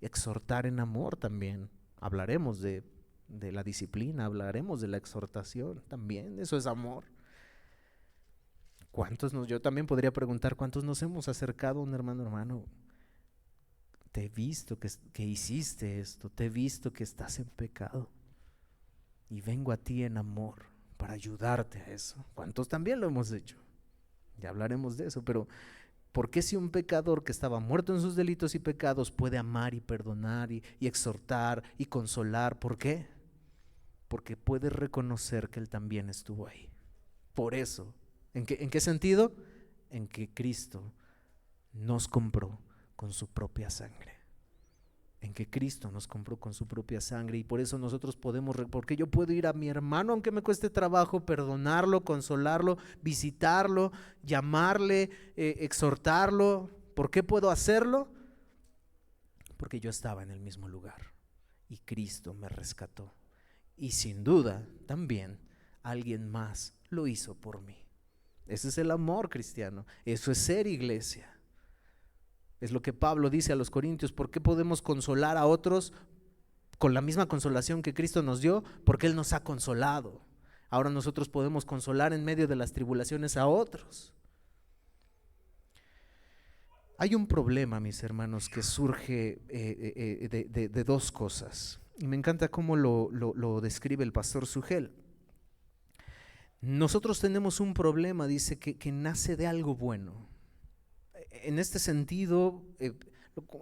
exhortar en amor también? Hablaremos de la disciplina, hablaremos de la exhortación también, eso es amor. Yo también podría preguntar, ¿cuántos nos hemos acercado a un hermano? Te he visto que hiciste esto, te he visto que estás en pecado y vengo a ti en amor para ayudarte a eso. ¿Cuántos también lo hemos hecho? Ya hablaremos de eso, pero ¿por qué si un pecador que estaba muerto en sus delitos y pecados puede amar y perdonar y exhortar y consolar? ¿Por qué? Porque puede reconocer que él también estuvo ahí. Por eso, ¿en qué sentido? En que Cristo nos compró con su propia sangre. En que Cristo nos compró con su propia sangre, y por eso nosotros podemos, porque yo puedo ir a mi hermano aunque me cueste trabajo, perdonarlo, consolarlo, visitarlo, llamarle, exhortarlo. ¿Por qué puedo hacerlo? Porque yo estaba en el mismo lugar y Cristo me rescató, y sin duda también alguien más lo hizo por mí. Ese es el amor cristiano, eso es ser iglesia. Es lo que Pablo dice a los Corintios. ¿Por qué podemos consolar a otros con la misma consolación que Cristo nos dio? Porque Él nos ha consolado. Ahora nosotros podemos consolar en medio de las tribulaciones a otros. Hay un problema, mis hermanos, que surge de dos cosas. Y me encanta cómo lo describe el pastor Sugel. Nosotros tenemos un problema, dice, que nace de algo bueno. En este sentido,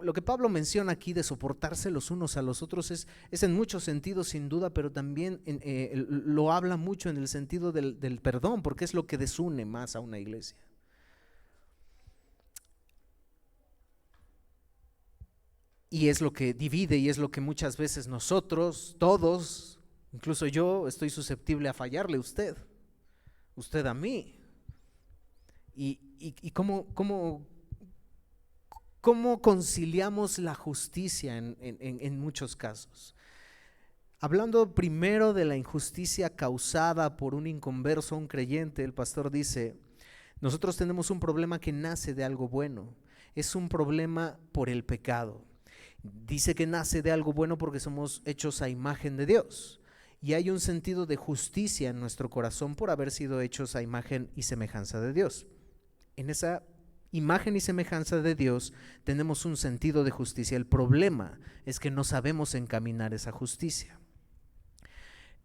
lo que Pablo menciona aquí de soportarse los unos a los otros es en muchos sentidos, sin duda, pero también lo habla mucho en el sentido del perdón, porque es lo que desune más a una iglesia. Y es lo que divide, y es lo que muchas veces nosotros, todos, incluso yo, estoy susceptible a fallarle a usted a mí. Y ¿cómo conciliamos la justicia en muchos casos? Hablando primero de la injusticia causada por un inconverso, un creyente, el pastor dice, nosotros tenemos un problema que nace de algo bueno, es un problema por el pecado. Dice que nace de algo bueno porque somos hechos a imagen de Dios, y hay un sentido de justicia en nuestro corazón por haber sido hechos a imagen y semejanza de Dios. En esa imagen y semejanza de Dios tenemos un sentido de justicia. El problema es que no sabemos encaminar esa justicia.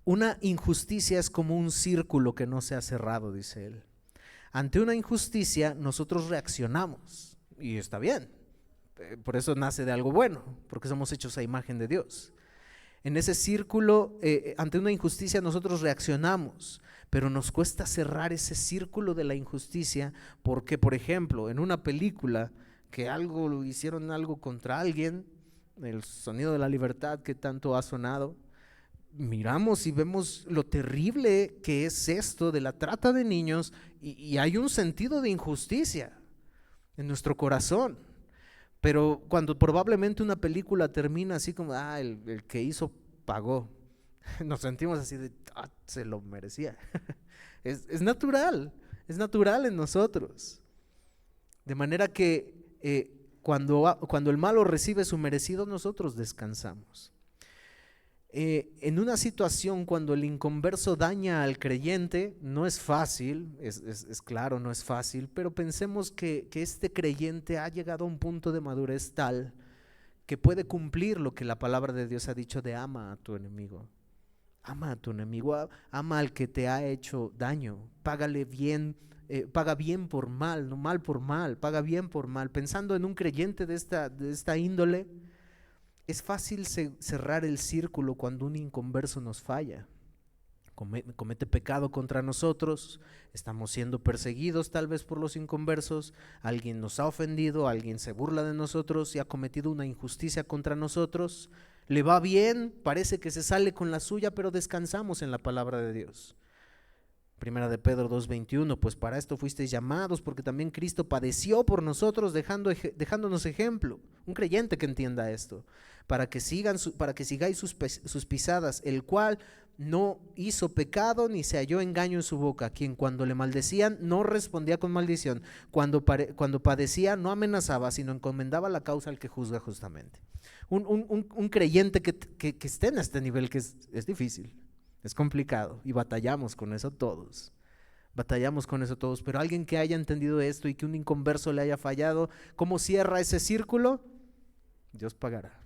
Una injusticia es como un círculo que no se ha cerrado, dice él. Ante una injusticia nosotros reaccionamos, y está bien, por eso nace de algo bueno, porque somos hechos a imagen de Dios. En ese círculo, ante una injusticia nosotros reaccionamos, pero nos cuesta cerrar ese círculo de la injusticia, porque, por ejemplo, en una película que hicieron algo contra alguien, El Sonido de la Libertad, que tanto ha sonado, miramos y vemos lo terrible que es esto de la trata de niños, y hay un sentido de injusticia en nuestro corazón. Pero cuando probablemente una película termina así como, el que hizo pagó, nos sentimos así de, se lo merecía. Es natural en nosotros. De manera que cuando el malo recibe su merecido, nosotros descansamos. En una situación cuando el inconverso daña al creyente, no es fácil, es claro, no es fácil, pero pensemos que este creyente ha llegado a un punto de madurez tal que puede cumplir lo que la palabra de Dios ha dicho de ama a tu enemigo. Ama a tu enemigo, ama al que te ha hecho daño, págale bien, paga bien por mal, no mal por mal, paga bien por mal. Pensando en un creyente de esta índole, es fácil cerrar el círculo cuando un inconverso nos falla, comete pecado contra nosotros, estamos siendo perseguidos tal vez por los inconversos, alguien nos ha ofendido, alguien se burla de nosotros y ha cometido una injusticia contra nosotros. Le va bien, parece que se sale con la suya, pero descansamos en la palabra de Dios. Primera de Pedro 2:21, pues para esto fuisteis llamados, porque también Cristo padeció por nosotros, dejándonos ejemplo. Un creyente que entienda esto, para que sigáis sus pisadas, el cual no hizo pecado ni se halló engaño en su boca, quien cuando le maldecían no respondía con maldición, cuando padecía no amenazaba, sino encomendaba la causa al que juzga justamente. Un creyente que esté en este nivel, que es difícil. Es complicado y batallamos con eso todos. Pero alguien que haya entendido esto y que un inconverso le haya fallado, ¿cómo cierra ese círculo? Dios pagará.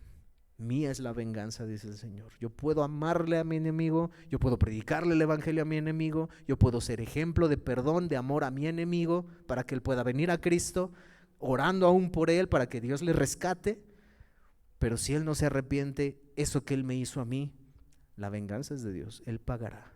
Mía es la venganza, dice el Señor. Yo puedo amarle a mi enemigo, yo puedo predicarle el evangelio a mi enemigo, yo puedo ser ejemplo de perdón, de amor a mi enemigo, para que él pueda venir a Cristo, orando aún por él, para que Dios le rescate. Pero si él no se arrepiente, eso que él me hizo a mí, la venganza es de Dios, Él pagará.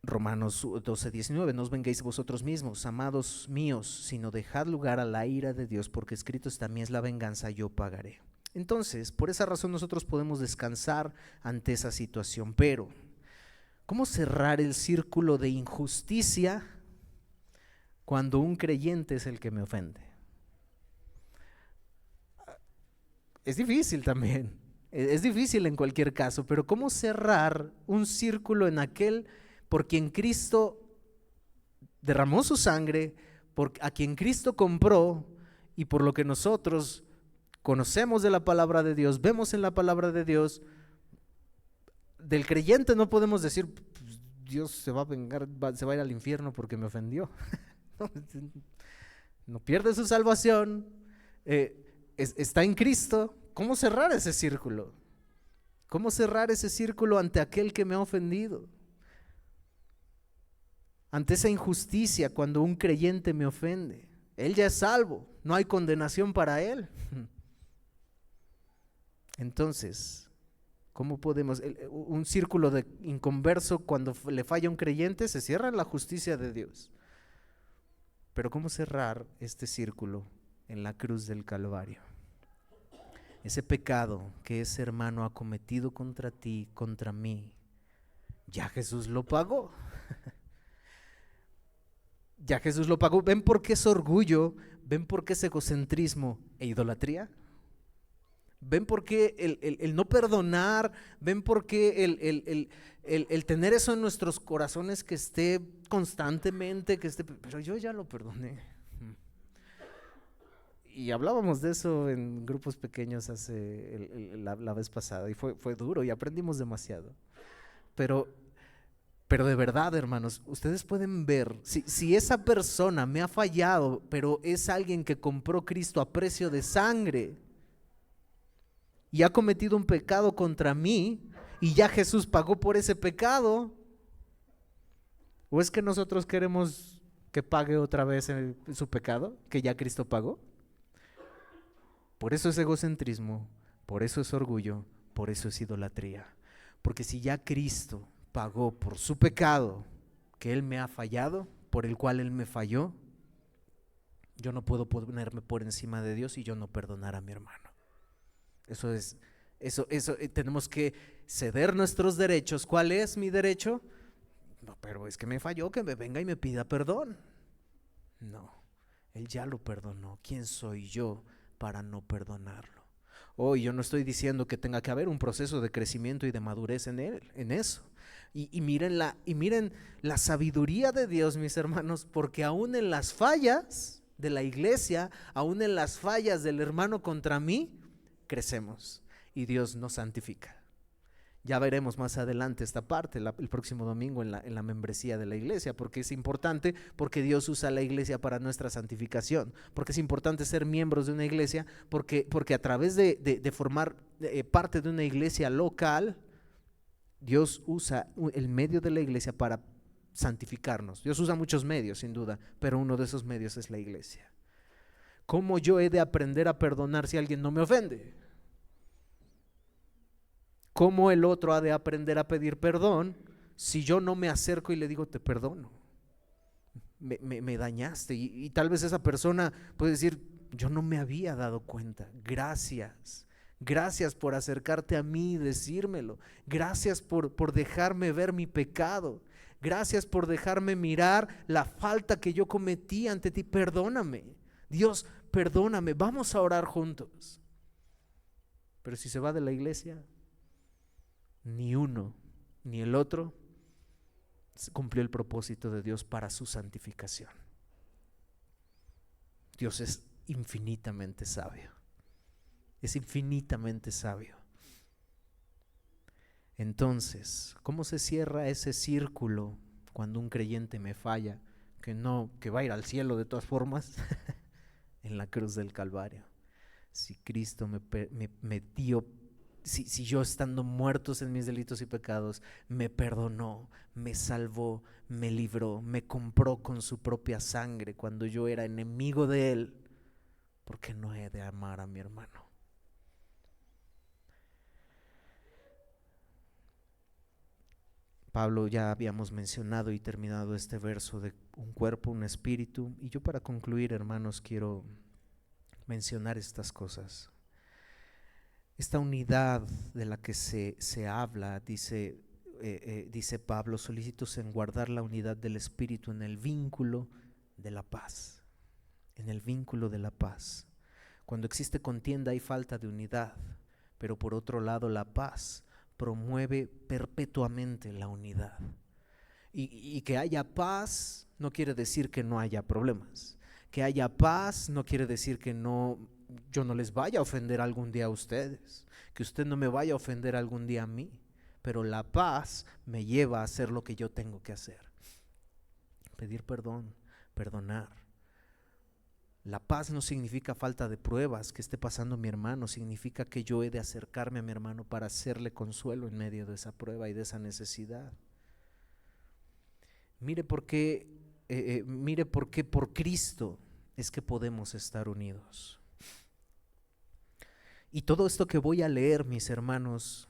Romanos 12:19, no os venguéis vosotros mismos, amados míos, sino dejad lugar a la ira de Dios, porque escrito está: mía es la venganza, yo pagaré. Entonces, por esa razón nosotros podemos descansar ante esa situación. Pero, ¿cómo cerrar el círculo de injusticia cuando un creyente es el que me ofende? Es difícil también, es difícil en cualquier caso, pero ¿cómo cerrar un círculo en aquel por quien Cristo derramó su sangre, a quien Cristo compró, y por lo que nosotros conocemos de la palabra de Dios, vemos en la palabra de Dios? Del creyente no podemos decir, pues, Dios se va a vengar, se va a ir al infierno porque me ofendió. No pierde su salvación, está en Cristo. ¿Cómo cerrar ese círculo? ¿Cómo cerrar ese círculo ante aquel que me ha ofendido? Ante esa injusticia, cuando un creyente me ofende. Él ya es salvo, no hay condenación para él. Entonces, ¿cómo podemos? Un círculo de inconverso, cuando le falla un creyente, se cierra en la justicia de Dios. Pero ¿cómo cerrar este círculo en la cruz del Calvario? Ese pecado que ese hermano ha cometido contra ti, contra mí, ya Jesús lo pagó. Ya Jesús lo pagó. ¿Ven por qué es orgullo? ¿Ven por qué es egocentrismo e idolatría? ¿Ven por qué el no perdonar? ¿Ven por qué el tener eso en nuestros corazones, que esté constantemente, pero yo ya lo perdoné? Y hablábamos de eso en grupos pequeños la vez pasada, y fue duro y aprendimos demasiado. Pero de verdad, hermanos, ustedes pueden ver, si esa persona me ha fallado, pero es alguien que compró Cristo a precio de sangre y ha cometido un pecado contra mí, y ya Jesús pagó por ese pecado, ¿o es que nosotros queremos que pague otra vez su pecado que ya Cristo pagó? Por eso es egocentrismo, por eso es orgullo, por eso es idolatría. Porque si ya Cristo pagó por su pecado, que Él me ha fallado, por el cual Él me falló, yo no puedo ponerme por encima de Dios y yo no perdonar a mi hermano. Eso tenemos que ceder nuestros derechos. ¿Cuál es mi derecho? No, pero es que me falló, que me venga y me pida perdón. No, Él ya lo perdonó. ¿Quién soy yo para no perdonarlo? Hoy yo no estoy diciendo que tenga que haber un proceso de crecimiento y de madurez en eso. Y miren la sabiduría de Dios, mis hermanos, porque aún en las fallas de la iglesia, aún en las fallas del hermano contra mí, crecemos y Dios nos santifica. Ya veremos más adelante esta parte, el próximo domingo en la membresía de la iglesia, porque es importante, porque Dios usa la iglesia para nuestra santificación, porque es importante ser miembros de una iglesia, porque a través de formar parte de una iglesia local, Dios usa el medio de la iglesia para santificarnos. Dios usa muchos medios, sin duda, pero uno de esos medios es la iglesia. ¿Cómo yo he de aprender a perdonar si alguien no me ofende? ¿Cómo el otro ha de aprender a pedir perdón si yo no me acerco y le digo te perdono? me dañaste. Y tal vez esa persona puede decir, yo no me había dado cuenta. Gracias por acercarte a mí y decírmelo. Gracias por dejarme ver mi pecado. Gracias por dejarme mirar la falta que yo cometí ante ti. Perdóname. Dios, perdóname. Vamos a orar juntos. Pero si se va de la iglesia, ni uno ni el otro cumplió el propósito de Dios para su santificación. Dios es infinitamente sabio. Es infinitamente sabio. Entonces, ¿cómo se cierra ese círculo cuando un creyente me falla? Que va a ir al cielo de todas formas. En la cruz del Calvario. Si Cristo me dio, si yo estando muertos en mis delitos y pecados, me perdonó, me salvó, me libró, me compró con su propia sangre cuando yo era enemigo de Él, ¿por qué no he de amar a mi hermano? Pablo, ya habíamos mencionado y terminado este verso de un cuerpo, un espíritu, y yo para concluir, hermanos, quiero mencionar estas cosas. Esta unidad de la que se habla, dice Pablo, solícitos en guardar la unidad del espíritu en el vínculo de la paz. En el vínculo de la paz. Cuando existe contienda hay falta de unidad, pero por otro lado la paz promueve perpetuamente la unidad. Y que haya paz no quiere decir que no haya problemas. Que haya paz no quiere decir que yo no les vaya a ofender algún día a ustedes, que usted no me vaya a ofender algún día a mí, pero la paz me lleva a hacer lo que yo tengo que hacer. Pedir perdón, perdonar. La paz no significa falta de pruebas que esté pasando mi hermano, significa que yo he de acercarme a mi hermano para hacerle consuelo en medio de esa prueba y de esa necesidad. Mire por qué por Cristo es que podemos estar unidos. Y todo esto que voy a leer, mis hermanos,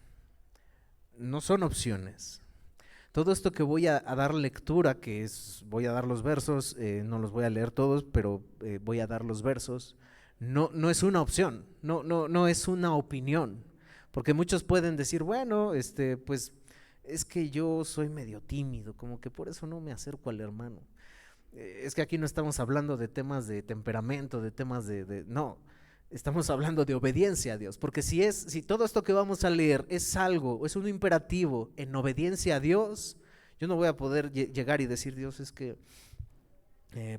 no son opciones. Todo esto que voy a dar lectura, voy a dar los versos, no los voy a leer todos, pero voy a dar los versos, no es una opción, no es una opinión, porque muchos pueden decir, bueno, pues es que yo soy medio tímido, como que por eso no me acerco al hermano. Es que aquí no estamos hablando de temas de temperamento, de temas no, estamos hablando de obediencia a Dios, porque si todo esto que vamos a leer es un imperativo en obediencia a Dios, yo no voy a poder llegar y decir, Dios, es que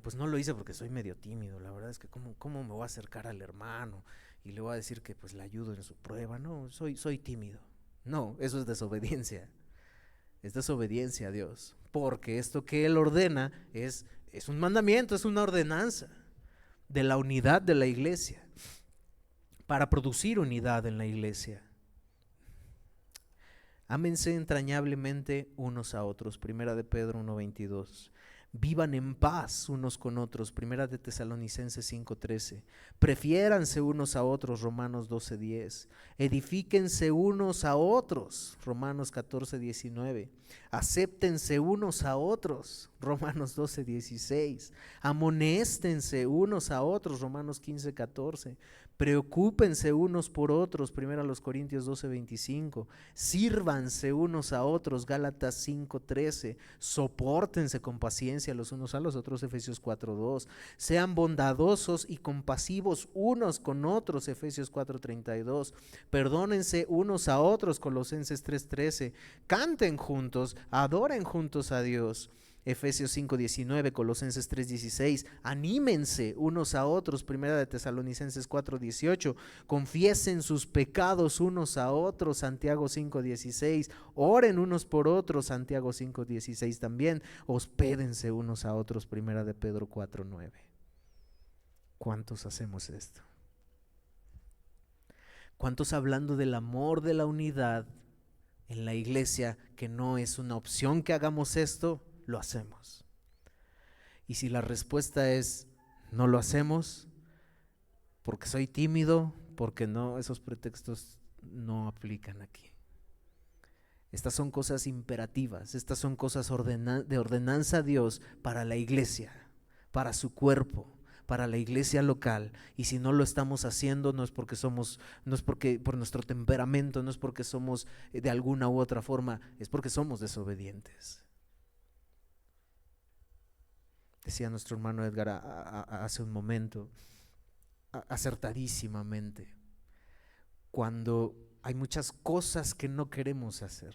pues no lo hice porque soy medio tímido, la verdad es que ¿cómo me voy a acercar al hermano? Y le voy a decir que pues le ayudo en su prueba, no, soy tímido. No, eso es desobediencia. Es desobediencia a Dios, porque esto que Él ordena es un mandamiento, es una ordenanza de la unidad de la iglesia, para producir unidad en la iglesia. Ámense entrañablemente unos a otros, primera de Pedro 1:22. Vivan en paz unos con otros, primera de Tesalonicenses 5:13. Prefiéranse unos a otros, Romanos 12:10. Edifíquense unos a otros, Romanos 14:19. Acéptense unos a otros, Romanos 12:16. Amonéstense unos a otros, Romanos 15:14. Preocúpense unos por otros, 1 Corintios 12:25. Sírvanse unos a otros, Gálatas 5:13. Sopórtense con paciencia los unos a los otros, Efesios 4:2. Sean bondadosos y compasivos unos con otros, Efesios 4:32. Perdónense unos a otros, Colosenses 3:13. Canten juntos, adoren juntos a Dios, Efesios 5:19, Colosenses 3:16. Anímense unos a otros, primera de Tesalonicenses 4:18. Confiesen sus pecados unos a otros, Santiago 5:16. Oren unos por otros, Santiago 5:16 también. Hospédense unos a otros, primera de Pedro 4:9. ¿Cuántos hacemos esto? ¿Cuántos, hablando del amor, de la unidad en la iglesia, que no es una opción que hagamos esto, lo hacemos? Y si la respuesta es no lo hacemos porque soy tímido, porque no, esos pretextos no aplican aquí. Estas son cosas imperativas, estas son cosas de ordenanza a Dios para la iglesia, para su cuerpo, para la iglesia local. Y si no lo estamos haciendo, no es porque por nuestro temperamento, no es porque somos de alguna u otra forma, es porque somos desobedientes. Decía nuestro hermano Edgar hace un momento, acertadísimamente, cuando hay muchas cosas que no queremos hacer.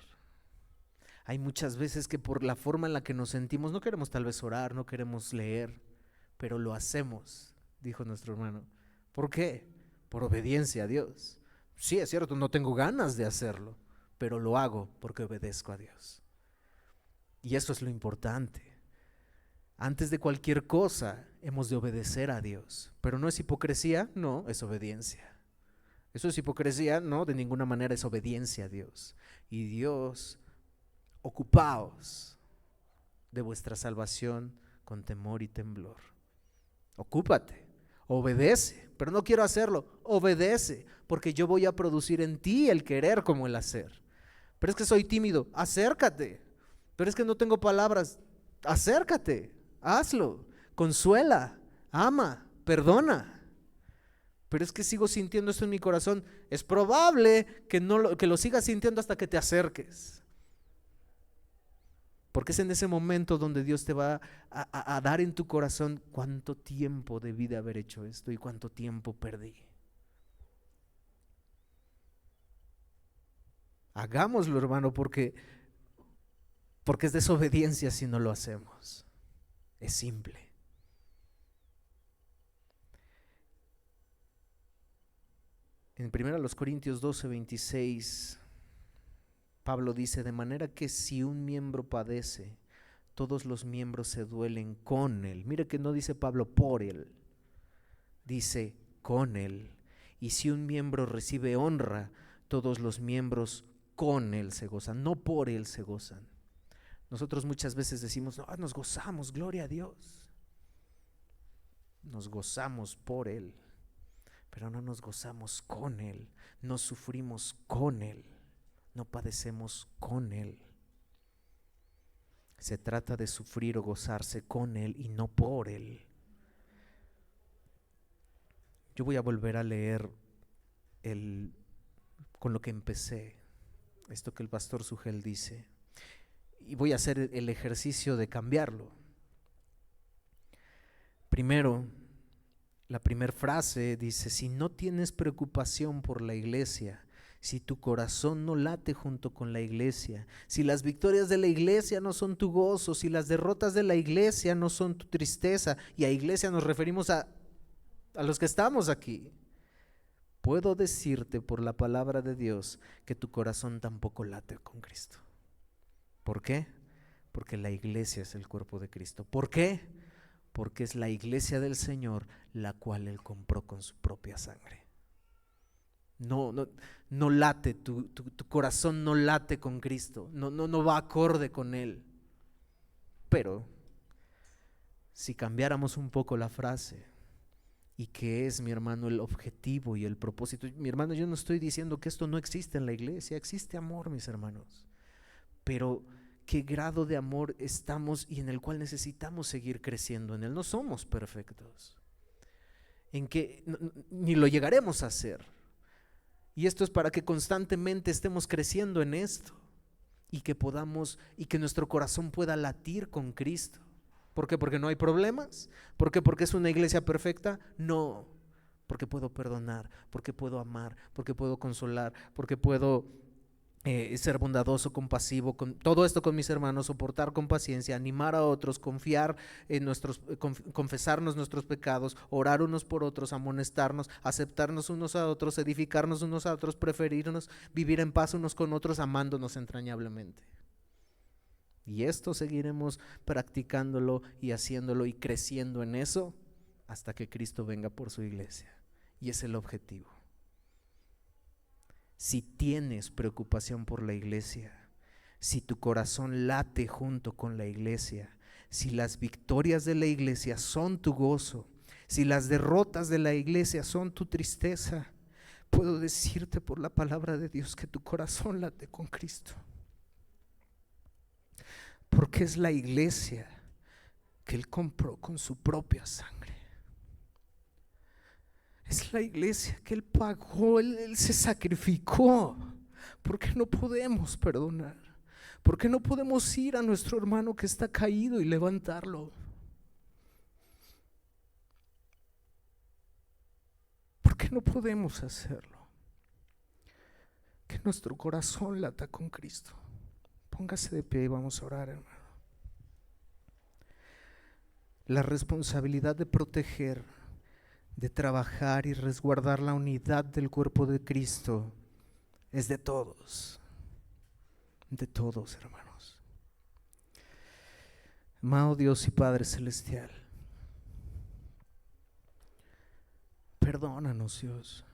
Hay muchas veces que por la forma en la que nos sentimos no queremos tal vez orar, no queremos leer, pero lo hacemos, dijo nuestro hermano. ¿Por qué? Por obediencia a Dios. Sí, es cierto, no tengo ganas de hacerlo, pero lo hago porque obedezco a Dios. Y eso es lo importante. Antes de cualquier cosa hemos de obedecer a Dios. Pero no es hipocresía, no, es obediencia. ¿Eso es hipocresía? No, de ninguna manera, es obediencia a Dios. Y Dios, ocupaos de vuestra salvación con temor y temblor. Ocúpate, obedece, pero no quiero hacerlo, obedece, porque yo voy a producir en ti el querer como el hacer. Pero es que soy tímido, acércate. Pero es que no tengo palabras, acércate, hazlo, consuela, ama, perdona. Pero es que sigo sintiendo esto en mi corazón. Es probable que lo sigas sintiendo hasta que te acerques. Porque es en ese momento donde Dios te va a dar en tu corazón cuánto tiempo debí de haber hecho esto y cuánto tiempo perdí. Hagámoslo, hermano, porque es desobediencia si no lo hacemos. Es simple. En 1 Corintios 12:26, Pablo dice: de manera que si un miembro padece, todos los miembros se duelen con él. Mire que no dice Pablo por él, dice con él. Y si un miembro recibe honra, todos los miembros con él se gozan, no por él se gozan. Nosotros muchas veces decimos: no, nos gozamos, gloria a Dios. Nos gozamos por él, pero no nos gozamos con él, no sufrimos con él, no padecemos con él. Se trata de sufrir o gozarse con él y no por él. Yo voy a volver a leer con lo que empecé, esto que el pastor Sugel dice, y voy a hacer el ejercicio de cambiarlo. Primero, la primera frase dice: si no tienes preocupación por la iglesia, si tu corazón no late junto con la iglesia, si las victorias de la iglesia no son tu gozo, si las derrotas de la iglesia no son tu tristeza, y a iglesia nos referimos a los que estamos aquí, puedo decirte por la palabra de Dios que tu corazón tampoco late con Cristo. ¿Por qué? Porque la iglesia es el cuerpo de Cristo. ¿Por qué? Porque es la iglesia del Señor, la cual Él compró con su propia sangre. No late, tu corazón no late con Cristo, no va acorde con Él. Pero si cambiáramos un poco la frase, ¿y qué es, mi hermano, el objetivo y el propósito? Mi hermano, yo no estoy diciendo que esto no existe en la iglesia, existe amor, mis hermanos, pero qué grado de amor estamos y en el cual necesitamos seguir creciendo en él. No somos perfectos, en que ni lo llegaremos a ser, y esto es para que constantemente estemos creciendo en esto y que podamos, y que nuestro corazón pueda latir con Cristo. ¿Por qué? ¿Porque no hay problemas? ¿Por qué? ¿Porque es una iglesia perfecta? No, porque puedo perdonar, porque puedo amar, porque puedo consolar, porque puedo ser bondadoso, compasivo, con todo esto con mis hermanos, soportar con paciencia, animar a otros, confiar en confesarnos nuestros pecados, orar unos por otros, amonestarnos, aceptarnos unos a otros, edificarnos unos a otros, preferirnos, vivir en paz unos con otros, amándonos entrañablemente. Y esto seguiremos practicándolo y haciéndolo y creciendo en eso hasta que Cristo venga por su iglesia. Y es el objetivo. Si tienes preocupación por la iglesia, si tu corazón late junto con la iglesia, si las victorias de la iglesia son tu gozo, si las derrotas de la iglesia son tu tristeza, puedo decirte por la palabra de Dios que tu corazón late con Cristo. porque es la iglesia que Él compró con su propia sangre. Es la iglesia que Él pagó, Él se sacrificó. ¿Por qué no podemos perdonar? ¿Por qué no podemos ir a nuestro hermano que está caído y levantarlo? ¿Por qué no podemos hacerlo? Que nuestro corazón lata con Cristo. Póngase de pie y vamos a orar, hermano. La responsabilidad de proteger, de trabajar y resguardar la unidad del cuerpo de Cristo es de todos, hermanos. Amado Dios y Padre Celestial, perdónanos, Dios,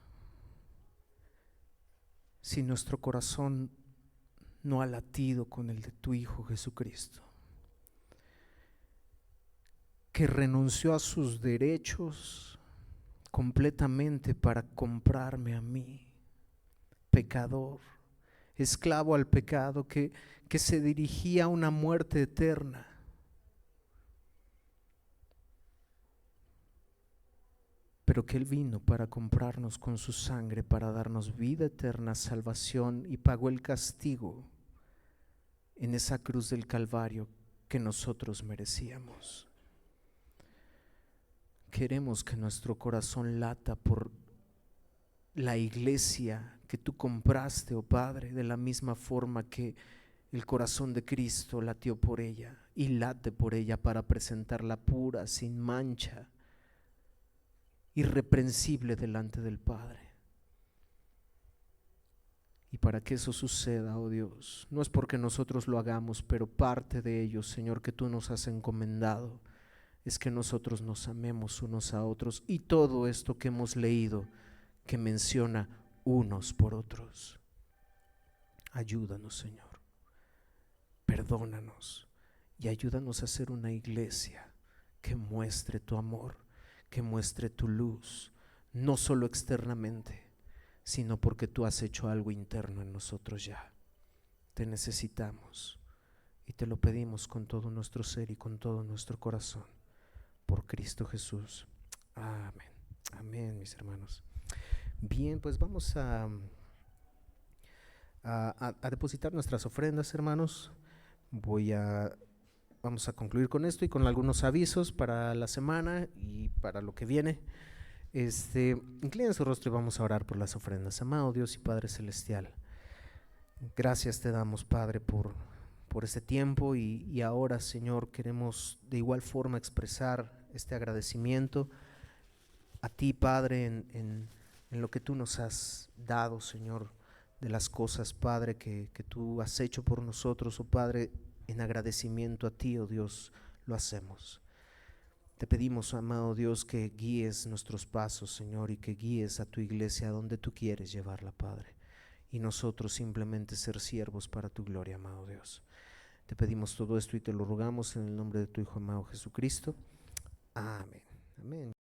si nuestro corazón no ha latido con el de tu Hijo Jesucristo, que renunció a sus derechos completamente para comprarme a mí, pecador, esclavo al pecado, que se dirigía a una muerte eterna. Pero que Él vino para comprarnos con su sangre, para darnos vida eterna, salvación, y pagó el castigo en esa cruz del Calvario que nosotros merecíamos. Queremos que nuestro corazón lata por la iglesia que tú compraste, oh Padre, de la misma forma que el corazón de Cristo latió por ella y late por ella para presentarla pura, sin mancha, irreprensible delante del Padre. Y para que eso suceda, oh Dios, no es porque nosotros lo hagamos, pero parte de ello, Señor, que tú nos has encomendado, es que nosotros nos amemos unos a otros, y todo esto que hemos leído que menciona unos por otros. Ayúdanos, Señor, perdónanos y ayúdanos a ser una iglesia que muestre tu amor, que muestre tu luz, no solo externamente, sino porque tú has hecho algo interno en nosotros ya. Te necesitamos y te lo pedimos con todo nuestro ser y con todo nuestro corazón, por Cristo Jesús. Amén. Amén, mis hermanos. Bien, pues vamos a depositar nuestras ofrendas, hermanos. Vamos a concluir con esto y con algunos avisos para la semana y para lo que viene. Inclinen su rostro y vamos a orar por las ofrendas. Amado Dios y Padre Celestial, gracias te damos, Padre, por este tiempo, y ahora, Señor, queremos de igual forma expresar este agradecimiento a ti, Padre, en lo que tú nos has dado, Señor, de las cosas, Padre, que tú has hecho por nosotros, oh Padre. En agradecimiento a ti, oh Dios, lo hacemos. Te pedimos, amado Dios, que guíes nuestros pasos, Señor, y que guíes a tu iglesia a donde tú quieres llevarla, Padre, y nosotros simplemente ser siervos para tu gloria, amado Dios. Te pedimos todo esto y te lo rogamos en el nombre de tu Hijo amado Jesucristo. Amén. Amén.